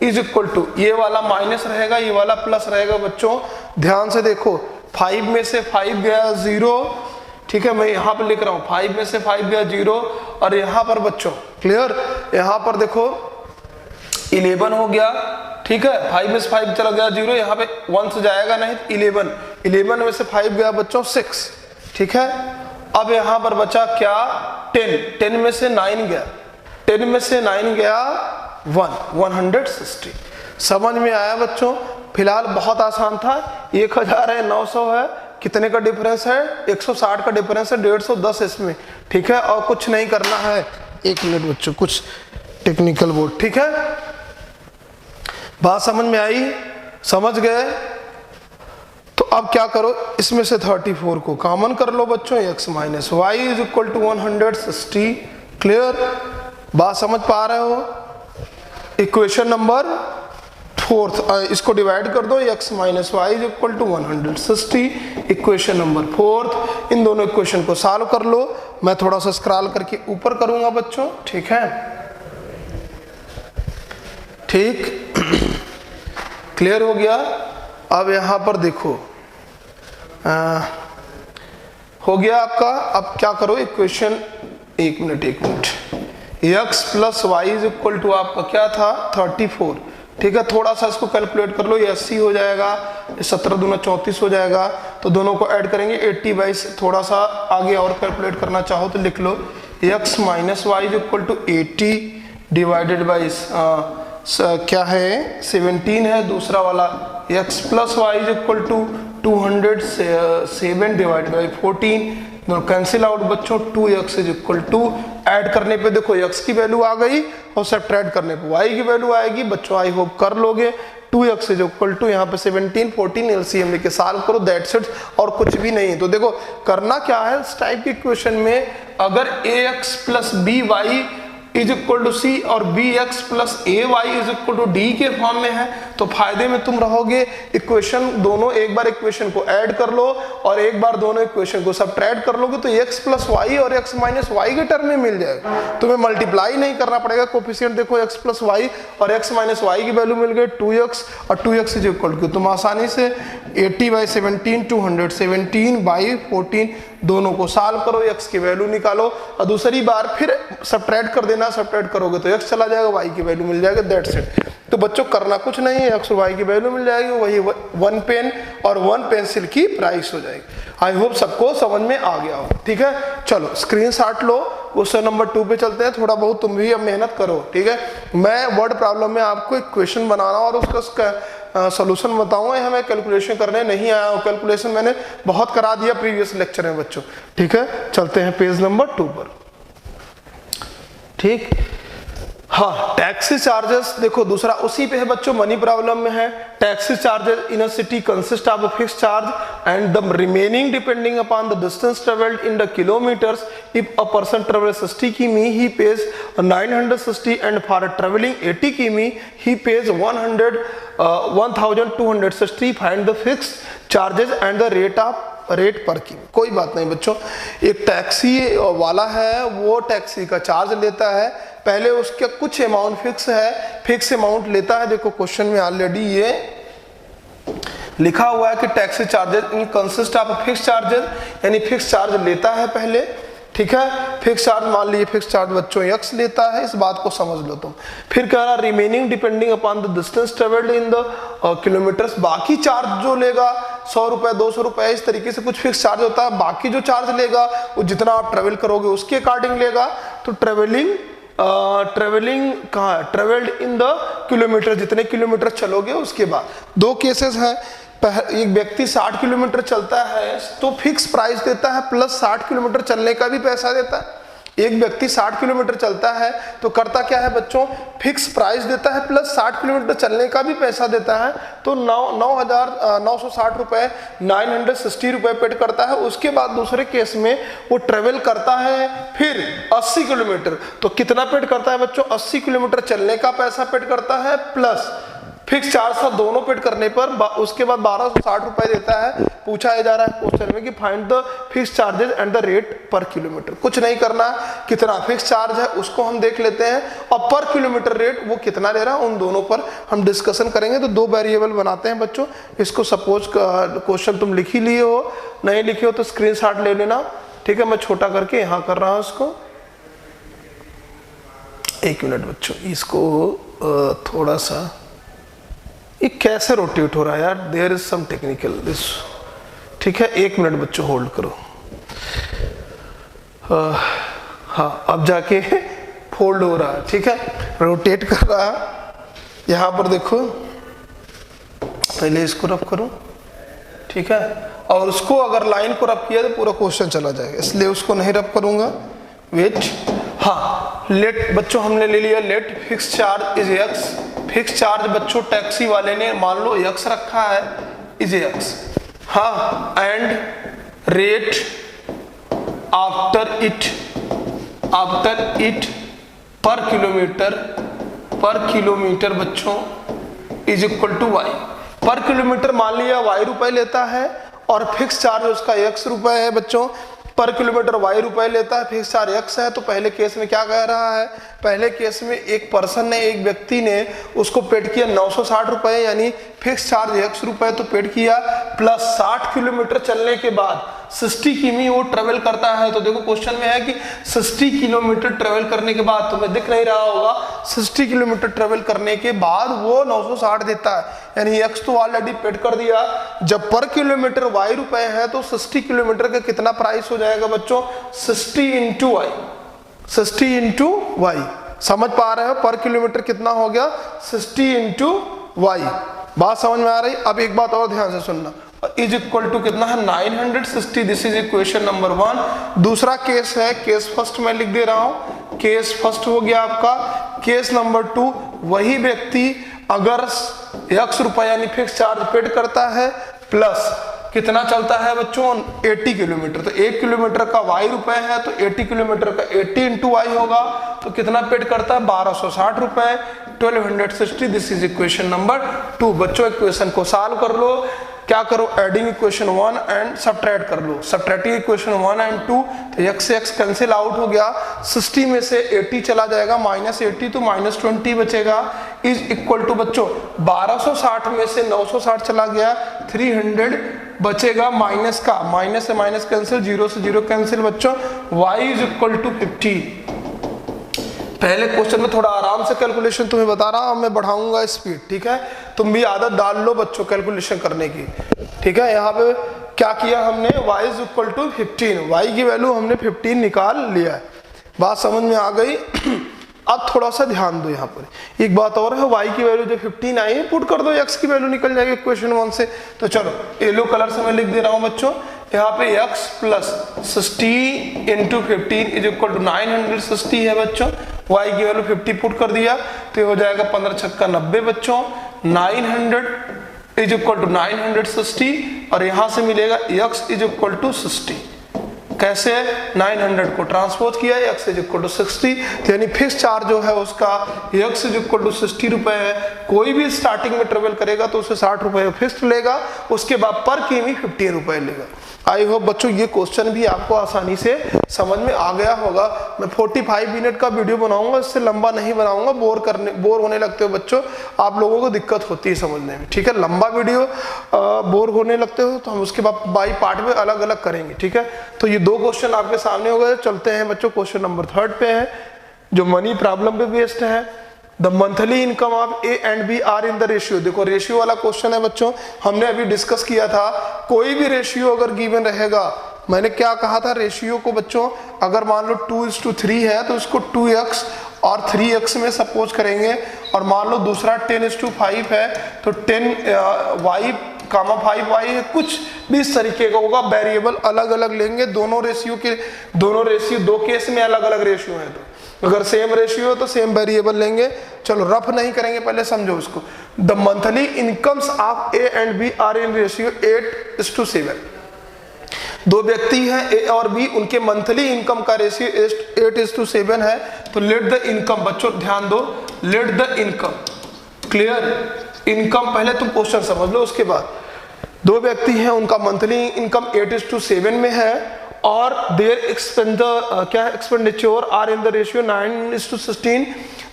इज इक्वल टू, ये वाला माइनस रहेगा, ये वाला प्लस रहेगा बच्चों। ध्यान से देखो 5 में से 5 गया 0, ठीक है, मैं यहाँ पर लिख रहा हूँ 5 में से 5 गया 0 और यहाँ पर बच्चों क्लियर, यहाँ पर देखो 11 हो गया, ठीक है। 5 में से 5 चला गया 0, यहाँ पे 1 से जाएगा नहीं, 11 में से 5 गया बच्चों 6, ठीक है। अब यहाँ पर बचा क्या? 10 में से 9 गया, 10 में से 9 गया 160। समझ में आया बच्चों? फिलहाल बहुत आसान था। 1000 है 900 है, कितने का डिफरेंस है? 160 का डिफरेंस है, 150 इसमें, ठीक है। और कुछ नहीं करना है, 1 मिनट बच्चों, कुछ टेक्निकल बोर्ड, ठीक है। बात समझ में आई? समझ गए? तो अब क्या करो, इसमें से 34 को कॉमन कर लो बच्चों, x minus y is equal to 160। Clear? बात समझ पा रहे हो? इक्वेशन नंबर 4, इसको डिवाइड कर दो, x minus y is equal to 160। Equation number 4, इन दोनों इक्वेशन को सॉल्व कर लो। मैं थोड़ा सा स्क्रॉल करके ऊपर करूंगा बच्चों, ठीक है। ठीक, क्लियर हो गया? अब यहां पर देखो हो गया आपका। अब क्या करो, इक्वेशन, एक minute x plus y is equal to आपका क्या था? 34, ठीक है। थोड़ा सा इसको कैलकुलेट कर लो, ये 80 हो जाएगा, 17 दूना 34 हो जाएगा, तो दोनों को ऐड करेंगे 80/, थोड़ा सा आगे और कैलकुलेट करना चाहो तो लिख लो x minus y is equal to 80 divided by क्या है 17 है, दूसरा वाला x plus y is equal to 207 divided by 14, दोनों कैंसिल आउट बच्चों। 2x is equal to, add करने पे देखो x की वैल्यू आ गई और सब्ट्रैक्ट करने पे y की वैल्यू आएगी बच्चों। आई होप कर लोगे। 2x इज इक्वल टू यहाँ पे 17, 14 एलसीएम लेके सॉल्व करो, दैट्स इट, और कुछ भी नहीं। तो देखो करना क्या है इस टाइप की इक्वेशन में, अगर ax plus by is equal to C और bx plus ay is equal to d के फॉर्म में है तो फायदे में तुम रहोगे। इक्वेशन दोनों, एक बार इक्वेशन को ऐड कर लो और एक बार दोनों इक्वेशन को सब्ट्रैक्ट कर लोगे तो x प्लस वाई और x माइनस वाई के टर्म में मिल जाएगा। तुम्हें मल्टीप्लाई नहीं करना पड़ेगा। कोफिशिएंट देखो x प्लस वाई और x माइनस वाई की वैल्यू मिल गई 2x और 2x इज इक्वल टू, तुम आसानी से 80/17 217/14 दोनों को सॉल्व करो, x की वैल्यू निकालो और दूसरी बार फिर सब्ट्रैक्ट कर देना। सब्ट्रैक्ट करोगे तो x चला जाएगा, y की वैल्यू मिल जाएगा, दैट्स इट। तो बच्चों करना कुछ नहीं है, x और y की वैल्यू मिल जाएगी, वही 1 पेन और 1 पेंसिल की प्राइस हो जाएगी। आई होप सबको समझ में आ गया हो, ठीक है। चलो स्क्रीनशॉट लो, क्वेश्चन नंबर 2 पे चलते हैं। थोड़ा बहुत तुम भी अब मेहनत करो, ठीक है। मैं वर्ड प्रॉब्लम में आपको एक क्वेश्चन बनाना और उसका सॉल्यूशन बताऊंगा। यहाँ मैं कैलकुलेशन करने नहीं आया हूँ, कैलकुलेशन मैंने बहुत करा दिया प्रीवियस लेक्चर में बच्चों, ठीक है। चलते हैं पेज नंबर 2 पर, ठीक। हाँ, टैक्सी चार्जेस देखो दूसरा उसी पे है बच्चों, मनी प्रॉब्लम में है। Taxi charges in a city consist of a fixed charge and the remaining depending upon the distance travelled in the kilometres. If a person travels 60 km he pays 960 and for travelling 80 km he pays 1260। Find the fixed charges and the rate per km. कोई बात नहीं बच्चों, एक taxi वाला है, वो taxi का charge लेता है, पहले उसके कुछ अमाउंट फिक्स है, फिक्स अमाउंट लेता है। देखो क्वेश्चन में ऑलरेडी ये लिखा हुआ है कि taxi charges in consist of fix charges, यानी फिक्स चार्ज लेता है पहले, ठीक है। फिक्स चार्ज मान लीजिए फिक्स चार्ज बच्चों x लेता है, इस बात को समझ लो तुम। फिर कह रहा remaining depending upon the distance travelled in the kilometres, बाकी चार्ज जो लेगा 100 रुपए 200 रुपए इस तरीके से कुछ फिक्स चार्ज होता है। बाकी जो चार्ज लेगा वो जितना आप ट्रेवल करोगे उसके अकॉर्डिंग लेगा। तो ट्रेवलिंग ट्रेवलिंग कहाँ है, ट्रेवल्ड इन द किलोमीटर, जितने किलोमीटर चलोगे उसके बाद। दो केसेस हैं, एक व्यक्ति 60 किलोमीटर चलता है तो फिक्स प्राइस देता है प्लस 60 किलोमीटर चलने का भी पैसा देता है। एक व्यक्ति 60 किलोमीटर चलता है तो करता क्या है बच्चों, फिक्स प्राइस देता है प्लस 60 किलोमीटर चलने का भी पैसा देता है, तो 9,960 रुपए 960 रुपए पेड करता है। उसके बाद दूसरे केस में वो ट्रेवल करता है फिर 80 किलोमीटर, तो कितना पेड करता है बच्चों, 80 किलोमीटर चलने का पैसा पेड करता है प्लस फिक्स चार्ज था दोनों पेड करने पर, उसके बाद 1260 रुपए देता है। पूछा जा रहा है क्वेश्चन में कि find the fix charges and the rate पर किलोमीटर। कुछ नहीं करना, कितना फिक्स चार्ज है उसको हम देख लेते हैं और पर किलोमीटर रेट वो कितना ले रहा है, उन दोनों पर हम डिस्कशन करेंगे। तो दो वेरिएबल बनाते हैं बच्चों। इसको सपोज क्वेश्चन तुम लिख ही लिए हो, नहीं लिखे हो तो स्क्रीनशॉट ले लेना, ठीक है। मैं छोटा करके यहाँ कर रहा हूँ इसको, एक मिनट बच्चों, इसको थोड़ा सा, ये कैसे रोटेट हो रहा है यार, there is some technical this, ठीक है। एक मिनट बच्चों होल्ड करो। हाँ अब जाके फोल्ड हो रहा है, ठीक है, रोटेट कर रहा है। यहाँ पर देखो, पहले इसको रब करो, ठीक है, और उसको अगर लाइन को रब किया तो पूरा क्वेश्चन चला जाएगा, इसलिए उसको नहीं रब करूंगा। वेट, हाँ, लेट बच्चों हमने ले लिया, let fix charge is x. Fix charge बच्चों टैक्सी वाले ने मान लो एक्स रखा है, इज एक्स, हाँ, and rate after it per kilometer बच्चों इज इक्वल टू वाई। पर किलोमीटर मान लिया वाई रुपए लेता है और फिक्स चार्ज उसका एक्स रुपए है बच्चों, पर किलोमीटर वाई रुपए लेता है, फिक्स चार्ज एक्स है। तो पहले केस में क्या कह रहा है, पहले केस में एक पर्सन ने, एक व्यक्ति ने उसको पेड किया 960 रुपए, यानी फिक्स चार्ज एक्स रुपए तो पेड किया, प्लस 60 किलोमीटर चलने के बाद 60 किमी वो ट्रेवल करता है। तो देखो क्वेश्चन में है कि 60 किलोमीटर ट्रेवल करने के बाद, तुम्हें दिख नहीं रहा होगा, 60 किलोमीटर ट्रेवल करने के बाद वो 960 देता है, यानी एक्स तो ऑलरेडी पेड कर दिया। जब पर किलोमीटर वाई रुपए है तो 60 किलोमीटर का कितना प्राइस हो जाएगा बच्चों, 60 इंटू वाई, 60 इंटू वाई। समझ पा रहे हो, पर किलोमीटर कितना हो गया, 60 इंटू वाई। बात समझ में आ रही। अब एक बात और ध्यान से सुनना, इज इक्वल टू कितना है 960, दिस इज इक्वेशन नंबर 1। दूसरा केस है, केस फर्स्ट में लिख दे रहा हूं, केस फर्स्ट हो गया आपका। केस नंबर 2, वही व्यक्ति अगर एक्स रुपया यानी फिक्स चार्ज पेड करता है प्लस कितना चलता है बच्चों 80 किलोमीटर, तो 1 किलोमीटर का वाई रुपए है तो 80 किलोमीटर का 80 इंटू वाई होगा, तो कितना पेड करता है 1260 रुपए, 1260। This is equation number 2। बच्चों इक्वेशन को सॉल्व कर लो, क्या करो, एडिंग इक्वेशन 1 एंड सब्ट्रैक्ट कर लो। सब्ट्रैक्टिंग इक्वेशन 1 एंड 2, तो x से x कैंसिल आउट हो गया, 60 में से 80 चला जाएगा, -80 तो -20 बचेगा, इज इक्वल टू बच्चों 1260 में से 960 चला गया, 300 बचेगा, माइनस का माइनस से माइनस कैंसिल, 0 से 0 कैंसिल बच्चों, y इज इक्वल टू 50। पहले क्वेश्चन में थोड़ा आराम से कैलकुलेशन तुम्हें बता रहा हूं, मैं बढ़ाऊंगा स्पीड, ठीक है। तुम भी आदत डाल लो बच्चों कैलकुलेशन करने की, ठीक है। यहाँ पे क्या किया हमने, y is equal to 15, y की वैल्यू हमने 15 निकाल लिया है। बात समझ में आ गई। अब थोड़ा सा ध्यान दो, यहाँ पर एक बात और है, y की वैल्यू जो 15 आई है पुट कर दो, x की वैल्यू निकल जाएगी इक्वेशन 1 से। तो चलो येलो कलर से मैं लिख दे रहा हूँ बच्चों, यहाँ पे x plus 60 into 15 is equal to 960 है बच्चों, y की वैल्यू 50 पुट कर दिया तो हो जाएगा 15 छक्का 90 बच्चों, 900 इज इक्वल टू 960 और यहां से मिलेगा x इज इक्वल टू 60। कैसे, 900 को ट्रांसपोज किया, x इज इक्वल टू 60, तो यानी फिक्स चार्ज जो है उसका x इज इक्वल टू 60 रुपए है। कोई भी स्टार्टिंग में ट्रेवल करेगा तो उसे 60 रुपए फिक्स लेगा, उसके बाद पर किमी 50 रुपए लेगा। आई होप बच्चों ये क्वेश्चन भी आपको आसानी से समझ में आ गया होगा। मैं 45 मिनट का वीडियो बनाऊंगा, इससे लंबा नहीं बनाऊंगा, बोर होने लगते हो बच्चों, आप लोगों को दिक्कत होती है समझने में, ठीक है। लंबा वीडियो बोर होने लगते हो तो हम उसके बाद बाई पार्ट में अलग अलग करेंगे, ठीक है। तो ये दो क्वेश्चन आपके सामने हो गए। चलते हैं बच्चों क्वेश्चन नंबर 3 पे है, जो मनी प्रॉब्लम पे बेस्ड है। The monthly income of A and B are in the ratio. देखो रेशियो वाला क्वेश्चन है बच्चों, हमने अभी डिस्कस किया था, कोई भी रेशियो अगर गिवन रहेगा, मैंने क्या कहा था रेशियो को बच्चों, अगर मान लो 2:3 है तो इसको 2x और 3x में सपोज करेंगे, और मान लो दूसरा 10:5 है, तो 10y, 5y है, कुछ भी इस तरीके का होगा। वेरिएबल अलग अलग लेंगे, दोनों रेशियो दो केस में अलग अलग रेशियो है, तो अगर सेम रेशियो हो तो सेम वेरिएबल लेंगे। चलो रफ नहीं करेंगे, पहले समझो इसको। The monthly incomes of A and B are in ratio 8:7। दो व्यक्ति हैं ए और बी, उनके मंथली इनकम का रेशियो 8:7 है। तो लेट द इनकम, बच्चों ध्यान दो, late the income, clear, income पहले तुम क्वेश्चन समझ लो, उसके बाद दो व्यक्ति हैं, उनका मंथली इनकम 8:7 में है, और their expenditure are in the ratio 9:16।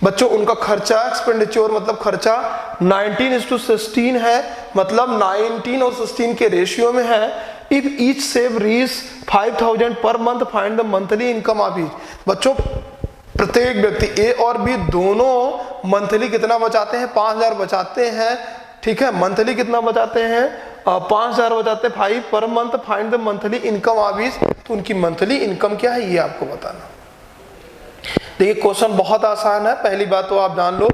बच्चों उनका खर्चा, एक्सपेंडिचर मतलब खर्चा 19:16 है, मतलब 19 और 16 के रेशियो में है। If each save reach 5000 per month, find the monthly income of each. बच्चों प्रत्येक व्यक्ति ए और बी दोनों मंथली कितना बचाते हैं? 5000 बचाते हैं, ठीक है। मंथली कितना बचाते हैं? 5000 बचाते हैं। 5 per month, find the monthly income of each. तो उनकी मंथली इनकम क्या है ये आपको बताना। देखिए क्वेश्चन बहुत आसान है। पहली बात तो आप जान लो,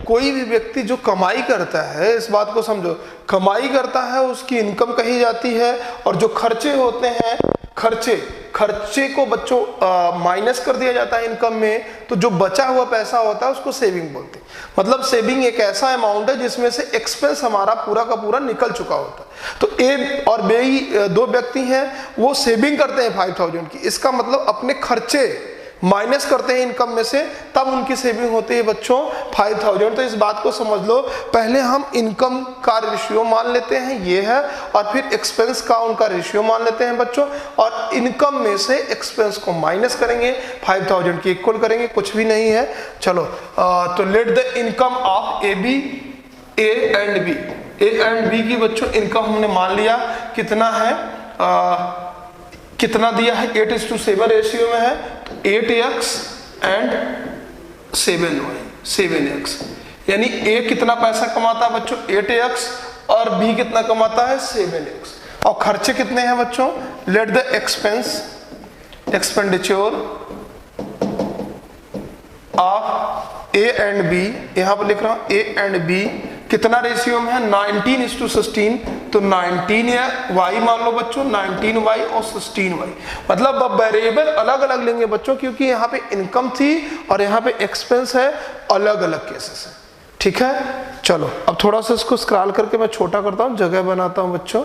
कोई भी व्यक्ति जो कमाई करता है, इस बात को समझो, कमाई करता है उसकी इनकम कही जाती है, और जो खर्चे होते हैं, खर्चे को बच्चों माइनस कर दिया जाता है इनकम में, तो जो बचा हुआ पैसा होता है उसको सेविंग बोलते हैं। मतलब सेविंग एक ऐसा अमाउंट है जिसमें से एक्सपेंस हमारा पूरा का पूरा निकल चुका होता है। तो ए और बी दो व्यक्ति हैं, वो सेविंग करते हैं 5000 की, इसका मतलब अपने खर्चे माइनस करते हैं इनकम में से, तब उनकी सेविंग होती है बच्चों 5000। तो इस बात को समझ लो, पहले हम इनकम का रेशियो मान लेते हैं, ये है, और फिर एक्सपेंस का उनका रेशियो मान लेते हैं बच्चों, और इनकम में से एक्सपेंस को माइनस करेंगे, 5000 की इक्वल करेंगे, कुछ भी नहीं है। चलो तो let the income of A and B की बच्चों इनकम हमने मान लिया, कितना है, कितना दिया है, 8:7 रेशियो में है, तो 8x एंड 7x, यानी ए कितना पैसा कमाता है बच्चों? 8x, और बी कितना कमाता है? 7x। और खर्चे कितने हैं बच्चों? Let the expenditure of A and B, यहां पर लिख रहा हूं ए एंड बी कितना रेशियो में है? 19:16। तो 19y मान लो बच्चों, 19y और 16y, मतलब अब वेरिएबल अलग अलग लेंगे बच्चों, क्योंकि यहाँ पे इनकम थी और यहाँ पे एक्सपेंस है, अलग अलग केसेस है, ठीक है। चलो अब थोड़ा सा इसको स्क्रॉल करके मैं छोटा करता हूँ, जगह बनाता हूँ बच्चों,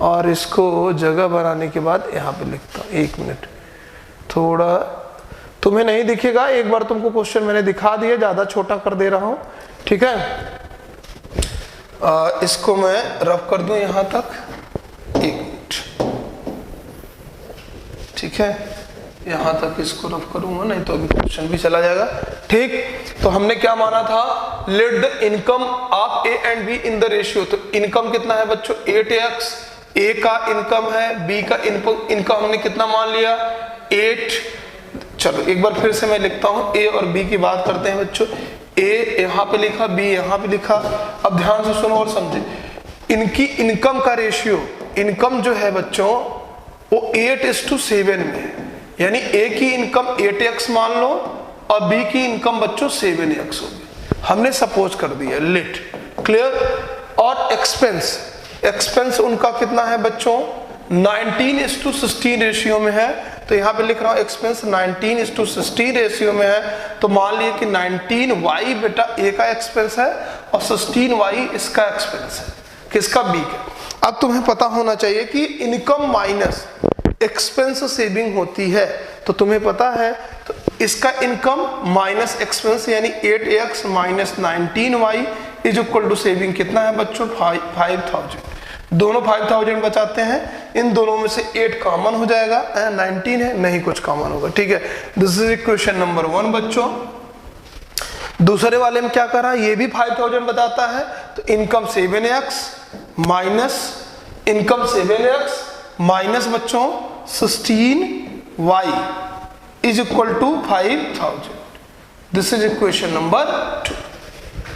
और इसको जगह बनाने के बाद यहाँ पे लिखता हूँ। 1 मिनट, थोड़ा तुम्हें नहीं दिखेगा, एक बार तुमको क्वेश्चन मैंने दिखा दिया, ज्यादा छोटा कर दे रहा हूँ, ठीक है। इसको मैं रफ कर दूं यहां तक, 1 मिनट, ठीक है, यहां तक इसको रफ करूंगा, नहीं तो अभी क्वेश्चन भी चला जाएगा, ठीक। तो हमने क्या माना था? Late the income of A and be in the ratio. तो इनकम कितना है बच्चों? 8x, ए का इनकम है, बी का इनकम हमने कितना मान लिया? 8। चलो एक बार फिर से मैं लिखता हूं, ए और बी की बात करते हैं बच्चों। ए यहाँ पे लिखा, बी यहाँ पे लिखा। अब ध्यान से सुनो और समझे, इनकी इनकम का रेशियो, इनकम जो है बच्चों वो 8:7 में है, यानी ए की इनकम 8x मान लो और बी की इनकम बच्चों 7x होगी, हमने सपोज कर दिया, लेट, क्लियर। और एक्सपेंस उनका कितना है बच्चों? 19:16 रेशियो में है, तो यहाँ पे लिख रहा हूँ एक्सपेंस 19:16 रेशियो में है। तो मान लिया कि 19y बेटा ए का एक्सपेंस है और 16y इसका एक्सपेंस है, किसका? बी का। अब तुम्हें पता होना चाहिए कि इनकम माइनस एक्सपेंस सेविंग होती है, तो तुम्हें पता है, तो इसका इनकम माइनस एक्सपेंस यानी 8x minus 19y is equal to saving कितना है बच्चों? 5000। दोनों 5000 बचाते हैं, इन दोनों में से 8 कॉमन हो जाएगा, 19 है, नहीं कुछ कॉमन होगा, ठीक है। दिस इज इक्वेशन नंबर 1 बच्चों। दूसरे वाले में क्या कर रहा है? ये भी 5000 बताता है, तो income 7x minus income 7x minus बच्चों 16y is equal to 5000। This is equation number 2।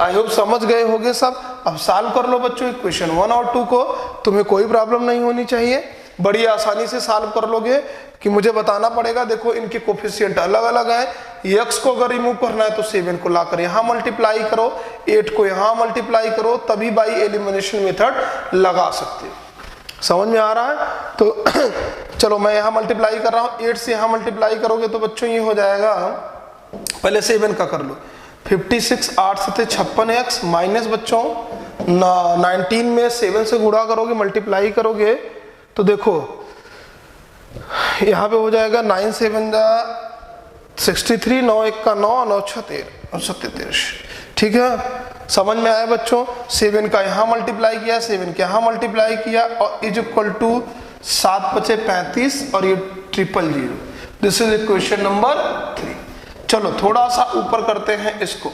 I hope समझ गए होंगे सब। अब सॉल्व कर लो बच्चों इक्वेशन 1 और 2 को, तुम्हें कोई प्रॉब्लम नहीं होनी चाहिए, बड़ी आसानी से सॉल्व कर लोगे। कि मुझे बताना पड़ेगा, देखो इनके कोफिशिएंट अलग अलग है, x को अगर रिमूव करना है तो 7 को लाकर यहाँ मल्टीप्लाई करो, 8 को यहाँ मल्टीप्लाई करो, तभी बाई एलिमिनेशन मेथड लगा सकते हो। समझ में आ रहा है? तो चलो मैं यहाँ मल्टीप्लाई कर रहा हूँ, 8 से यहाँ मल्टीप्लाई करोगे तो बच्चों ये हो जाएगा, पहले 7 का कर लो, 56 8 से 56x माइनस बच्चों 19 में 7 से गुणा करोगे, मल्टीप्लाई करोगे तो देखो यहाँ पे हो जाएगा 9 7 63, 9 1 का 9, 9 6 13, 33। ठीक है, समझ में आया बच्चों? 7 का यहाँ मल्टीप्लाई किया, 7 के यहाँ मल्टीप्लाई किया और इज इक्वल टू 7 बचे 35 और ये 000। This is equation number 3। चलो थोड़ा सा ऊपर करते हैं इसको।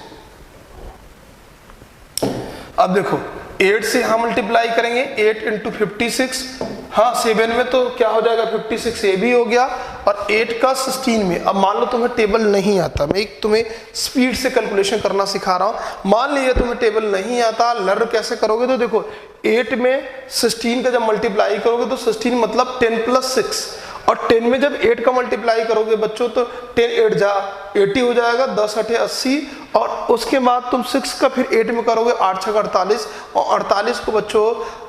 अब देखो 8 से यहां मल्टीप्लाई करेंगे, 8 इंटू 56, हाँ 7 में तो क्या हो जाएगा 56 ये भी हो गया, और 8 का 16 में। अब मान लो तुम्हें टेबल नहीं आता, मैं एक तुम्हें स्पीड से कैलकुलेशन करना सिखा रहा हूं। मान लीजिए तुम्हें टेबल नहीं आता, लर्न कैसे करोगे? तो देखो 8 में 16 का जब मल्टीप्लाई करोगे तो 16 मतलब 10 + 6, और 10 में जब 8 का मल्टीप्लाई करोगे बच्चों तो 10 8 जा 80 हो जाएगा, 10 8 80, और उसके बाद तुम 6 का फिर 8 में करोगे, 8 6 48, और 48 को बच्चों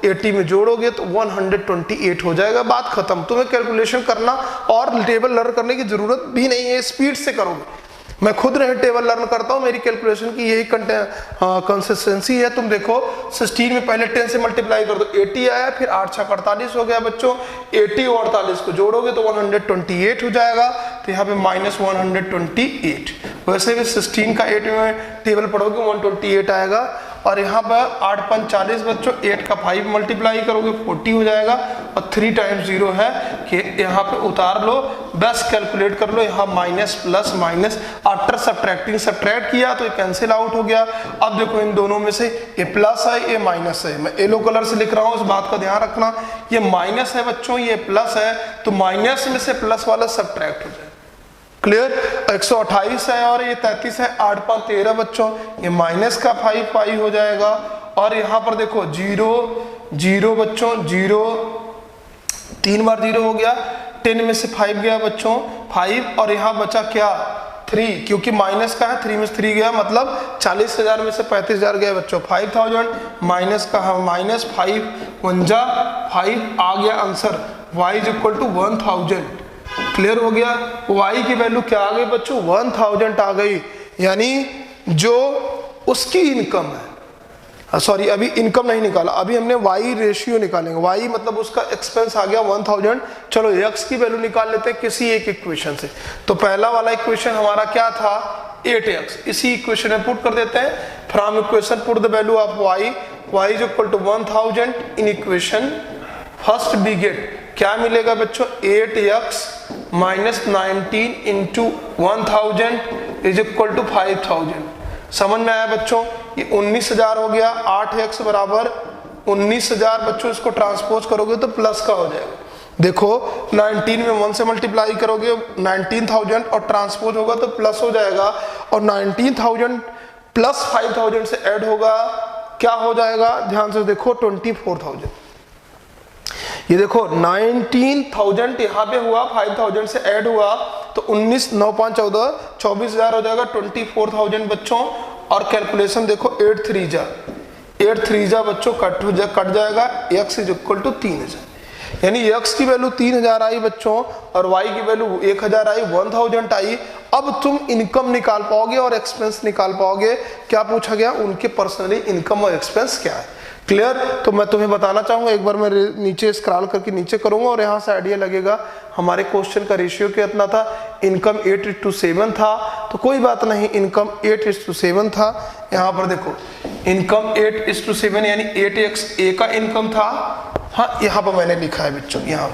80 में जोड़ोगे तो 128 हो जाएगा। बात खत्म। तुम्हें कैलकुलेशन करना और टेबल लर्न करने की जरूरत भी नहीं है, स्पीड से करोगे। मैं खुद रहे टेबल लर्न करता हूं, मेरी कैलकुलेशन की यही कंसिस्टेंसी है। तुम देखो 16 में पहले 10 से मल्टीप्लाई कर दो, 80 आया, फिर 8 6 48 हो गया बच्चों, 80 और 48 को जोड़ोगे तो 128 हो जाएगा, तो यहाँ पे -128। वैसे भी 16 का 8 में टेबल पढ़ोगे 128 आएगा, और यहाँ पर 8 5 40 बच्चों, 8 का 5 मल्टीप्लाई करोगे 40 हो जाएगा, और 3 टाइम्स 0 है कि यहाँ पे उतार लो, बस कैलकुलेट कर लो। यहाँ minus plus minus, after subtracting subtract किया तो ये कैंसिल आउट हो गया। अब देखो इन दोनों में से ये प्लस है ये माइनस है, मैं येलो कलर से लिख रहा हूँ, इस बात का ध्यान रखना। ये माइनस है बच्चों, ये प्लस है, तो माइनस में से प्लस वाला सब्ट्रैक्ट हो जाए। क्लियर? 128 है और ये 33 है, 8 5 13 बच्चों, ये माइनस का 5 पाई हो जाएगा, और यहाँ पर देखो 0 0 बच्चों, 0 3 बार 0 हो गया, 10 में से 5 गया बच्चों 5, और यहाँ बचा क्या 3, क्योंकि माइनस का है, 3 में से 3 गया, मतलब 40,000 में से 35,000 गया बच्चों 5000, माइनस का है माइनस 5 1 जा 5 आ गया answer y is equal to 1000। Clear हो गया? y की वैल्यू क्या आ गई बच्चों 1000 आ गई, यानी जो उसकी इनकम है, सॉरी अभी इनकम नहीं निकाला, अभी हमने y रेशियो निकालेंगे। y मतलब उसका एक्सपेंस आ गया 1000। चलो x की वैल्यू निकाल लेते हैं किसी एक इक्वेशन से। तो पहला वाला इक्वेशन हमारा क्या था 8x, इसी इक्वेशन में पुट कर देते हैं। From equation put the value of y is equal to 1000 in equation first be get. क्या मिलेगा बच्चों 8x minus 19 into 1000 is equal to 5000। समझ में आया बच्चों? ये 19,000 हो गया, 8x बराबर 19,000 बच्चों, इसको ट्रांसपोज करोगे तो प्लस का हो जाएगा। देखो 19 में 1 से मल्टीप्लाई करोगे 19,000 और ट्रांसपोज होगा तो प्लस हो जाएगा, और 19,000 प्लस 5,000 से ऐड होगा, क्या हो जाएगा ध्यान से देखो 24,000। ये देखो 19,000 यहाँ पे हुआ, 5,000 से ऐड हुआ तो 19 9 5 14 24,000 हो जाएगा, 24,000 बच्चों। और कैलकुलेशन देखो 8 3 जा बच्चों कट जाएगा, x इज इक्वल टू 3,000, यानी x की वैल्यू 3,000 आई बच्चों और y की वैल्यू 1,000 आई, 1000 आई। अब तुम इनकम निकाल पाओगे और एक्सपेंस निकाल पाओगे। क्या पूछा गया? उनके पर्सनली इनकम और एक्सपेंस क्या है। क्लियर? तो मैं तुम्हें बताना चाहूंगा, एक बार मैं नीचे स्क्रॉल करके नीचे करूंगा और यहाँ से आइडिया लगेगा हमारे क्वेश्चन का रेशियो कितना था। इनकम 8:7 था, तो कोई बात नहीं, इनकम 8:7 था। यहाँ पर देखो इनकम 8:7 यानी 8x a का इनकम था। हाँ यहाँ पर मैंने लिखा है बच्चों, यहाँ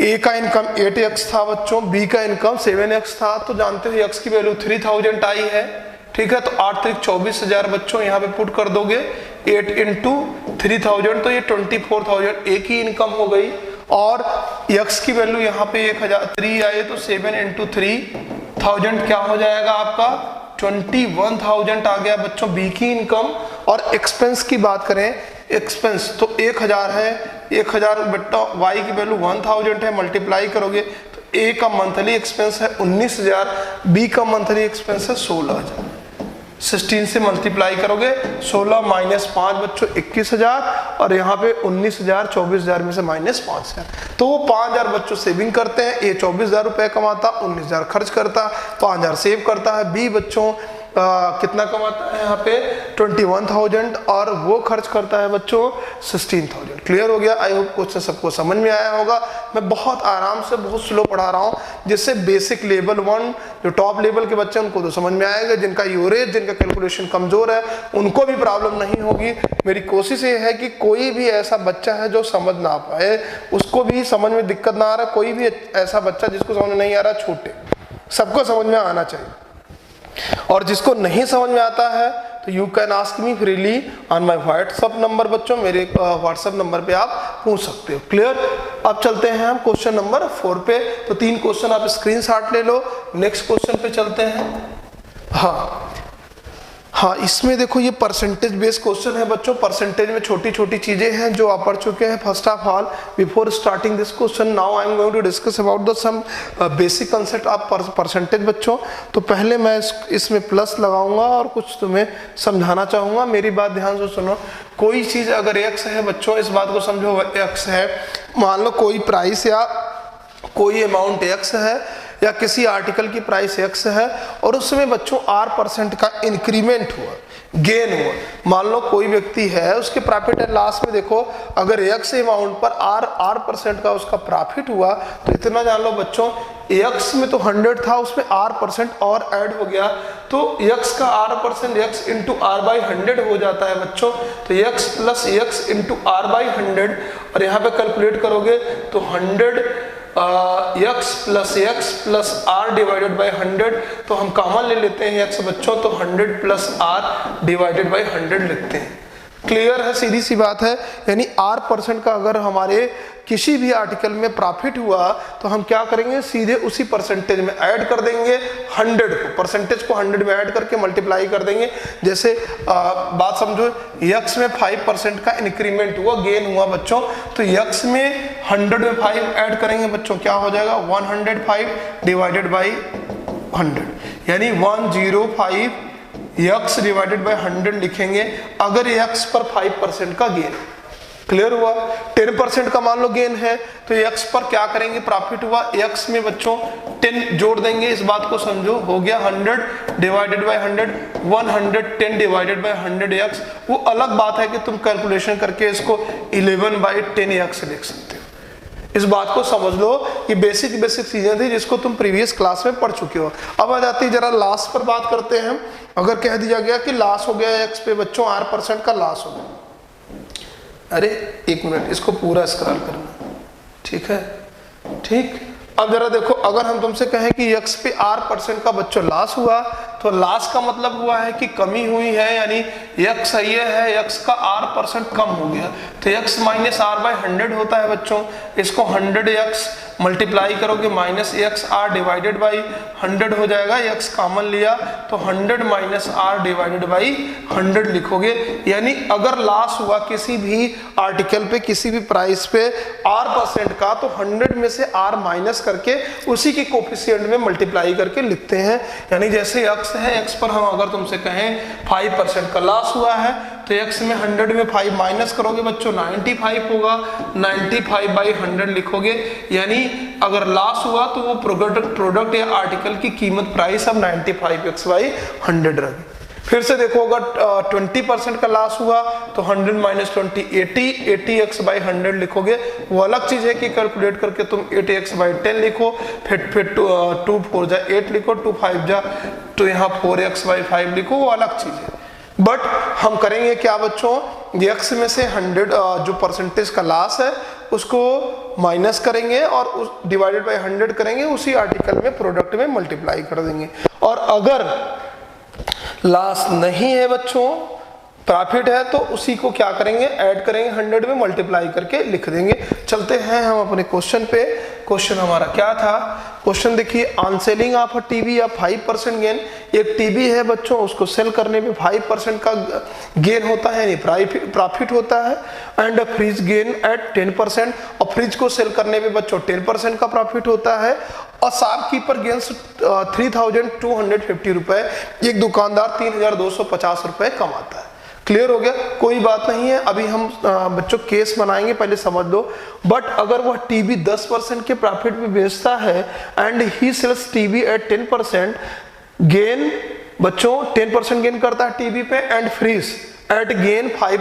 a का इनकम 8x था बच्चों, b का इनकम 7x था। तो जानते हो x की वैल्यू 3,000 आई है, ठीक है। तो 8 3 24,000 बच्चों यहाँ पे पुट कर दोगे, 8 इंटू 3,000 तो ये 24,000 एक ही इनकम हो गई। और x की वैल्यू यहाँ पे 1,003 आए तो 7 इंटू 3,000 क्या हो जाएगा आपका 21,000 आ गया बच्चों b की इनकम। और एक्सपेंस की बात करें, एक्सपेंस तो 1,000 है, 1,000 बट्टा y की वैल्यू 1,000 है, मल्टीप्लाई करोगे तो ए का मंथली एक्सपेंस है 19,000, बी का मंथली एक्सपेंस है 16,000। 16 से मल्टीप्लाई करोगे 16 माइनस 5 बच्चों 21,000 और यहाँ पे 19,000, 24,000 में से माइनस 5,000, तो वो 5,000 बच्चों सेविंग करते हैं। ए 24,000 रुपए कमाता, 19,000 खर्च करता, 5,000 सेव करता है। बी बच्चों कितना कमाता है यहाँ पे 21,000 और वो खर्च करता है बच्चों 16,000। क्लियर हो गया? आई होप क्वेश्चन सबको समझ में आया होगा। मैं बहुत आराम से बहुत स्लो पढ़ा रहा हूँ, जिससे बेसिक लेवल 1 जो टॉप लेवल के बच्चे उनको तो समझ में आएगा, जिनका यूरेज जिनका कैलकुलेशन कमजोर है उनको भी प्रॉब्लम नहीं होगी। मेरी कोशिश ये है कि कोई भी ऐसा बच्चा है जो समझ ना पाए, उसको भी समझ में दिक्कत ना आ रहा, कोई भी ऐसा बच्चा जिसको समझ में नहीं आ रहा छूटे, सबको समझ में आना चाहिए। और जिसको नहीं समझ में आता है तो you can ask me freely on my WhatsApp number बच्चों, मेरे व्हाट्सअप नंबर पे आप पूछ सकते हो। क्लियर? अब चलते हैं हम क्वेश्चन नंबर 4 पे। तो 3 क्वेश्चन आप स्क्रीनशॉट ले लो। नेक्स्ट क्वेश्चन पे चलते हैं। हाँ, इसमें देखो ये परसेंटेज बेस्ड क्वेश्चन है बच्चों। परसेंटेज में छोटी छोटी चीजें हैं जो आप पढ़ चुके हैं। First of all, before starting this question, now I am going to discuss about the some basic concept of percentage बच्चों। तो पहले मैं इसमें प्लस लगाऊंगा और कुछ तुम्हें समझाना चाहूंगा। मेरी बात ध्यान से सुनो। कोई चीज अगर एक्स है बच्चों, इस बात को समझो, एक्स है, मान लो कोई प्राइस या कोई अमाउंट एक्स है या किसी आर्टिकल की प्राइस एक्स है और उसमें बच्चों R% का इंक्रीमेंट हुआ, गेन हुआ। मान लो कोई व्यक्ति है, उसके प्रॉफिट एंड लॉस में देखो, अगर एक्स अमाउंट पर R% का उसका प्रॉफिट हुआ तो इतना जान लो बच्चों, एक्स में तो 100 था, उसमें R% और ऐड हो गया तो एक्स का R% एक्स इंटू R/100 हो जाता है बच्चों। तो x plus x into R/100 और यहाँ पे कैलकुलेट करोगे तो 100 x plus r divided by 100, तो हम कॉमन ले लेते हैं x बच्चों, तो 100 प्लस r डिवाइडेड बाई 100 लिखते हैं। क्लियर है? सीधी सी बात है। यानी R% का अगर हमारे किसी भी आर्टिकल में प्रॉफिट हुआ तो हम क्या करेंगे, सीधे उसी परसेंटेज में ऐड कर देंगे 100 को, परसेंटेज को 100 में ऐड करके मल्टीप्लाई कर देंगे। जैसे बात समझो, x में 5% का इंक्रीमेंट हुआ, गेन हुआ बच्चों, तो x में 100 में 5 ऐड करेंगे बच्चों, क्या हो जाएगा 105 डिवाइडेड बाई 100, यानी 105 x डिवाइडेड बाई 100 लिखेंगे अगर x पर 5% का गेन। क्लियर हुआ? 10% का मान लो गेन है तो x पर क्या करेंगे, प्रॉफिट हुआ, x में बच्चों 10 जोड़ देंगे, इस बात को समझो, हो गया 100 divided by 100, 110 divided by 100x। वो अलग बात है कि तुम कैलकुलेशन करके इसको 11/10x लिख सकते हो। इस बात को समझ लो कि बेसिक चीजें थी जिसको तुम प्रीवियस क्लास में पढ़ चुके हो। अब आ जाती है जरा लॉस पर बात करते हैं। अगर कह दिया गया कि लॉस हो गया x पे बच्चों, R% का लॉस हो गया, अरे एक मिनट, इसको पूरा स्क्रॉल करना, ठीक है? ठीक। अब जरा देखो, अगर हम तुमसे कहें कि x पे R% का बच्चों लॉस हुआ, तो लॉस का मतलब हुआ है कि कमी हुई है, यानी x ये है, x का R% कम हो गया, तो x माइनस R/100 होता है बच्चों। इसको 100x मल्टीप्लाई करोगे minus x r divided by 100 हो जाएगा, x कॉमन लिया तो 100 माइनस आर डिवाइडेड बाई 100 लिखोगे। यानी अगर लॉस हुआ किसी भी आर्टिकल पे, किसी भी प्राइस पे R% का, तो 100 में से R माइनस करके उसी के कोफिशिएंट में मल्टीप्लाई करके लिखते हैं। यानी जैसे x है, x पर हम अगर तुमसे कहें 5% का लॉस हुआ है तो x में 100 में 5 माइनस करोगे बच्चों 95 होगा, 95/100 लिखोगे। यानी अगर लॉस हुआ तो वो प्रोडक्ट या आर्टिकल की कीमत प्राइस अब 95x/100 रही। फिर से देखो, अगर 20% का लॉस हुआ तो 100 माइनस 20 80x/100 लिखोगे। वो अलग चीज है कि कैलकुलेट करके तुम 80x/10 लिखो, फिर 2 4 जा 8 लिखो, 2 5 जा तो यहाँ 4x/5 लिखो, वो अलग चीज है। बट हम करेंगे क्या बच्चों, x में से 100 जो परसेंटेज का लॉस है उसको माइनस करेंगे और उस डिवाइडेड बाय 100 करेंगे, उसी आर्टिकल में प्रोडक्ट में मल्टीप्लाई कर देंगे। और अगर लॉस नहीं है बच्चों, प्रॉफिट है, तो उसी को क्या करेंगे, ऐड करेंगे 100 में मल्टीप्लाई करके लिख देंगे। चलते हैं हम अपने क्वेश्चन पे। क्वेश्चन हमारा क्या था, क्वेश्चन देखिए, on selling of a TV या 5% गेन, एक टीवी है बच्चों, उसको सेल करने पे 5% का गेन होता है, यानी प्रॉफिट होता है, एंड फ्रिज गेन एट 10%, और फ्रिज को सेल करने पे बच्चों 10% का प्रॉफिट होता है, और शॉपकीपर गेन्स 3250 रुपए, एक दुकानदार 3250 रुपए कमाता है। क्लियर हो गया, कोई बात नहीं है। अभी हम बच्चों केस बनाएंगे, पहले समझ लो। बट अगर वह टीवी 10% के प्रॉफिट में बेचता है and he sells TV at 10% gain, बच्चों 10% गेन करता है टीवी पे, and fridge at gain 5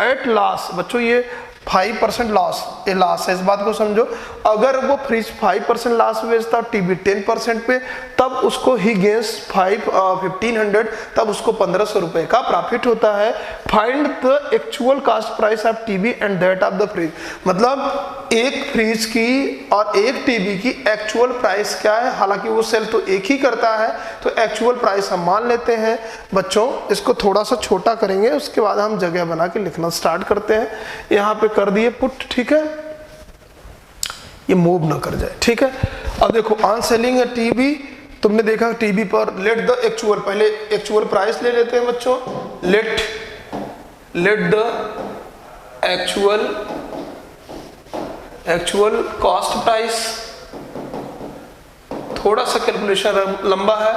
at loss, बच्चों ये 5% लॉस, ये लॉस है, इस बात को समझो। अगर वो फ्रिज 5% लॉस बेचता है टीवी 10% पे, तब उसको ही गेन्स 1500, तब उसको 1500 रुपए का प्रॉफिट होता है। Find the actual cost price of TV and that of the fridge, मतलब एक फ्रिज की और एक टीवी की एक्चुअल प्राइस क्या है, हालांकि वो सेल तो एक ही करता है, तो एक्चुअल प्राइस हम मान लेते हैं। बच्चों इसको थोड़ा सा छोटा करेंगे, उसके बाद हम जगह बना के लिखना स्टार्ट करते हैं। यहाँ पे कर दिए पुट, ठीक है, ये मूव ना कर जाए, ठीक है। अब देखो, ऑन सेलिंग अ टीवी, तुमने देखा टीवी पर लेट द एक्चुअल, पहले एक्चुअल प्राइस ले लेते हैं बच्चों, let the actual cost price. थोड़ा सा कैलकुलेशन लंबा है,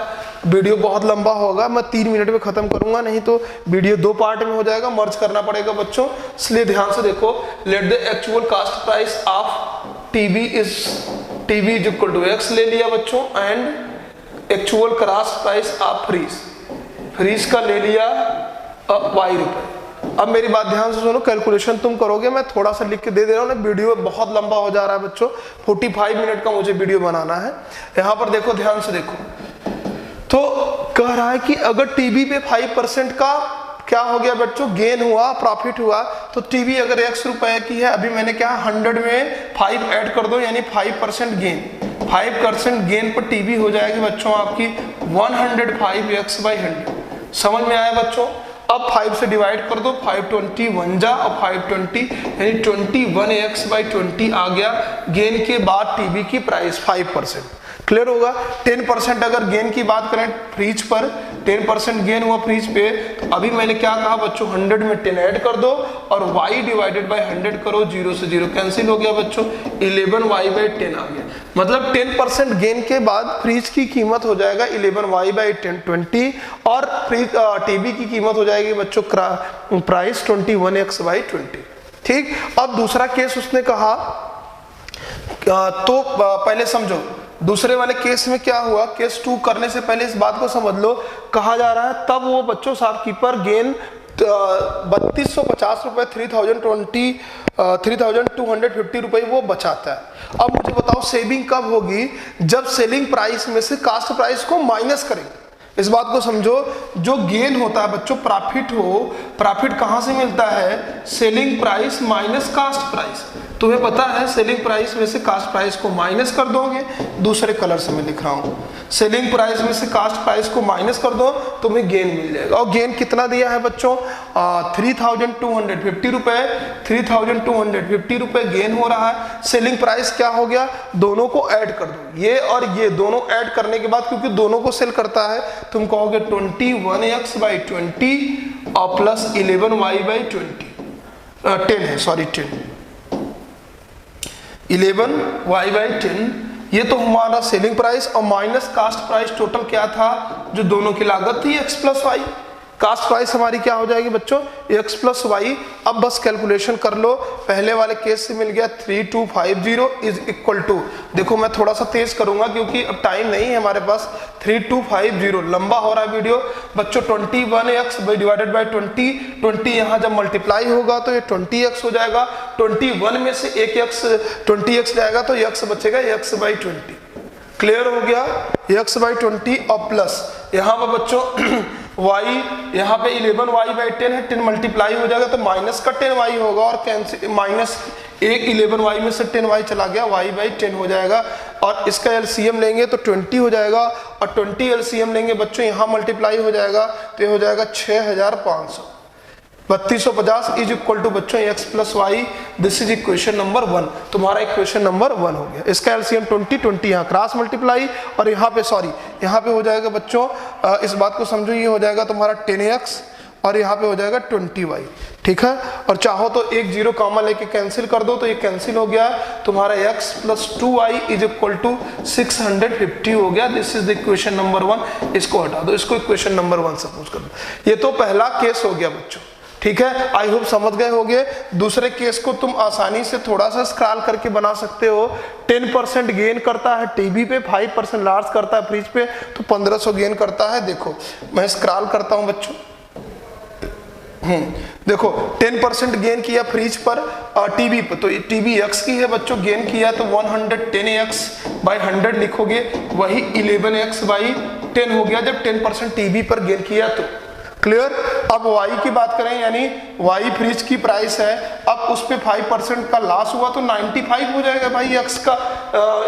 वीडियो बहुत लंबा होगा, मैं 3 मिनट में खत्म करूंगा, नहीं तो वीडियो 2 पार्ट में हो जाएगा, मर्ज करना पड़ेगा बच्चों, इसलिए ध्यान से देखो। Let the actual cost price of TV is equal to x ले लिया बच्चों, and actual cost price of fridge का ले लिया वाई रुपए। अब मेरी बात ध्यान से सुनो, कैलकुलेशन तुम करोगे, मैं थोड़ा सा लिख के दे रहा हूँ ना, वीडियो बहुत लंबा हो जा रहा है बच्चों, 45 मिनट का मुझे वीडियो बनाना है। यहाँ पर देखो, ध्यान से देखो, तो कह रहा है कि अगर टीवी पे 5% का क्या हो गया बच्चों, गेन हुआ, प्रॉफिट हुआ, तो टीवी अगर x रुपए की है, अभी मैंने क्या 100 में 5 ऐड कर दो, यानी 5% गेन, 5% गेन पर टीवी हो जाएगी बच्चों आपकी 105x/100। समझ में आया बच्चों? अब 5 से डिवाइड कर दो, 520 1 जा, और 520 यानी 21x/20 आ गया गेन के बाद टीवी की प्राइस 5%। क्लियर होगा? 10% अगर गेन की बात करें फ्रीज पर, 10% गेन हुआ फ्रीज पे, तो अभी मैंने क्या कहा बच्चों, 100 में 10 ऐड कर दो और y डिवाइडेड बाय 100 करो, 0 से 0 कैंसिल हो गया बच्चों, 11y/10 आ गया। मतलब 10% गेन के बाद फ्रीज की कीमत हो जाएगा 11y/10 20, और फ्रीज टीवी की कीमत हो जाएगी बच्चों प्राइस 21x/20। ठीक, अब दूसरा केस उसने कहा, तो पहले समझो दूसरे वाले केस में क्या हुआ, केस 2 करने से पहले इस बात को समझ लो। कहा जा रहा है तब वो बच्चों शॉपकीपर गेन 3250 रुपए, 3250 रुपए वो बचाता है। अब मुझे बताओ सेविंग कब होगी, जब सेलिंग प्राइस में से कास्ट प्राइस को माइनस करेंगे। इस बात को समझो, जो गेन होता है बच्चों, प्रॉफिट हो, प्रॉफिट कहां से मिलता है, selling price minus cost price. तुम्हें पता है सेलिंग प्राइस में से कास्ट प्राइस को माइनस कर दोगे, दूसरे कलर से मैं लिख रहा हूं, सेलिंग प्राइस में से कास्ट प्राइस को माइनस कर दो, तुम्हें गेन मिल जाएगा। और गेन कितना दिया है बच्चों, 3250 रुपए, 3250 रुपए गेन हो रहा है। सेलिंग प्राइस क्या हो गया, दोनों को ऐड कर दो, ये और ये दोनों ऐड करने के बाद, क्योंकि दोनों को सेल करता है, तुम कहोगे 21x/20 और प्लस 11y/20, 10 है, सॉरी 11y/10, ये तो हमारा सेलिंग प्राइस, और माइनस कास्ट प्राइस टोटल क्या था, जो दोनों की लागत थी x + y। कास्ट प्राइस हमारी क्या हो जाएगी बच्चों, x + y। अब बस कैलकुलेशन कर लो, पहले वाले केस से मिल गया 3250 इज इक्वल टू, देखो मैं थोड़ा सा तेज करूंगा क्योंकि अब टाइम नहीं है हमारे पास, 3250 लंबा हो रहा है वीडियो बच्चों, 21x डिवाइडेड बाय 20 यहाँ जब मल्टीप्लाई होगा तो ये 20x हो जाएगा, 21 में से एक x 20x जाएगा तो x बचेगा x/20। क्लियर हो गया, x/20 और प्लस यहाँ पर बच्चों y, यहाँ पे 11y/10 है, 10 मल्टीप्लाई हो जाएगा तो माइनस का 10y होगा, और कैंसिल माइनस एक 11y में से 10y चला गया, y/10 हो जाएगा। और इसका एलसीएम लेंगे तो 20 हो जाएगा, और 20 एलसीएम लेंगे बच्चों, यहाँ मल्टीप्लाई हो जाएगा तो ये हो जाएगा 6500। 3250 इज इक्वल टू बच्चों x plus y, this is equation number 1। तुम्हारा इक्वेशन नंबर 1 हो गया। इसका एलसीएम 20 यहाँ क्रॉस मल्टीप्लाई और यहाँ पे सॉरी यहाँ पे हो जाएगा बच्चों, इस बात को समझो, ये हो जाएगा तुम्हारा 10x और यहाँ पे हो जाएगा 20y, ठीक है। और चाहो तो एक जीरो कॉमा लेके कैंसिल कर दो तो ये कैंसिल हो गया, तुम्हारा x plus 2y is equal to 650 हो गया। This is the equation number 1। इसको हटा दो, इसको इक्वेशन नंबर 1 सपोज कर दो। ये तो पहला केस हो गया बच्चों, ठीक है। आई होप समझ गए होगे। दूसरे केस को तुम आसानी से थोड़ा सा स्क्रॉल करके बना सकते हो। 10% गेन करता है टीवी पे, 5% लॉस करता है फ्रिज पे, तो 1500 गेन करता है। देखो मैं स्क्रॉल करता हूं बच्चों, देखो 10% गेन किया फ्रिज पर टीवी पर, तो टीवी x की है बच्चों, गेन किया तो 110x बाई 100 लिखोगे, वही 11x बाई 10 हो गया जब 10% टीवी पर गेन किया तो। क्लियर। अब y की बात करें, यानी y फ्रिज की प्राइस है, अब उस पे 5% का लॉस हुआ तो 95 हो जाएगा भाई x का।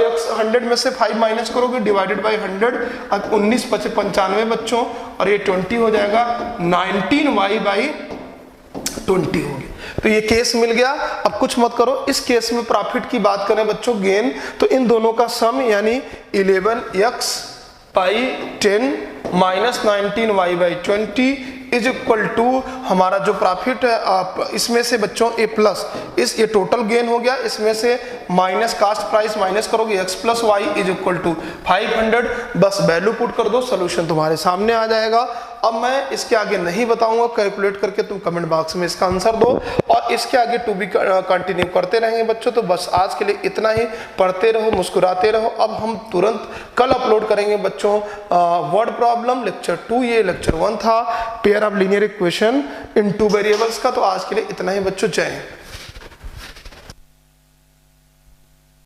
x 100 में से 5 माइनस करोगे डिवाइडेड बाई 100, अब 19 95 बच्चों, और ये 20 हो जाएगा, 19y बाई 20 होगी। तो ये केस मिल गया। अब कुछ मत करो, इस केस में प्रॉफिट की बात करें बच्चों, गेन, तो इन दोनों का सम यानी 11x by 10 minus 19y by 20 is equal to हमारा जो प्रॉफिट है इसमें से बच्चों ए प्लस इस ये टोटल गेन हो गया, इसमें से माइनस कास्ट प्राइस माइनस करोगे, x plus y is equal to 500। बस वैल्यू पुट कर दो, सोल्यूशन तुम्हारे सामने आ जाएगा। अब मैं इसके आगे नहीं बताऊंगा, कैलकुलेट करके तुम कमेंट बॉक्स में इसका आंसर दो, और इसके आगे टू बी कंटिन्यू करते रहेंगे बच्चों। तो बस आज के लिए इतना ही, पढ़ते रहो, मुस्कुराते रहो। अब हम तुरंत कल अपलोड करेंगे बच्चों वर्ड प्रॉब्लम लेक्चर 2, ये लेक्चर 1 था, pair of linear equation in 2 variables का। तो आज के लिए इतना ही बच्चों, जय हिंद।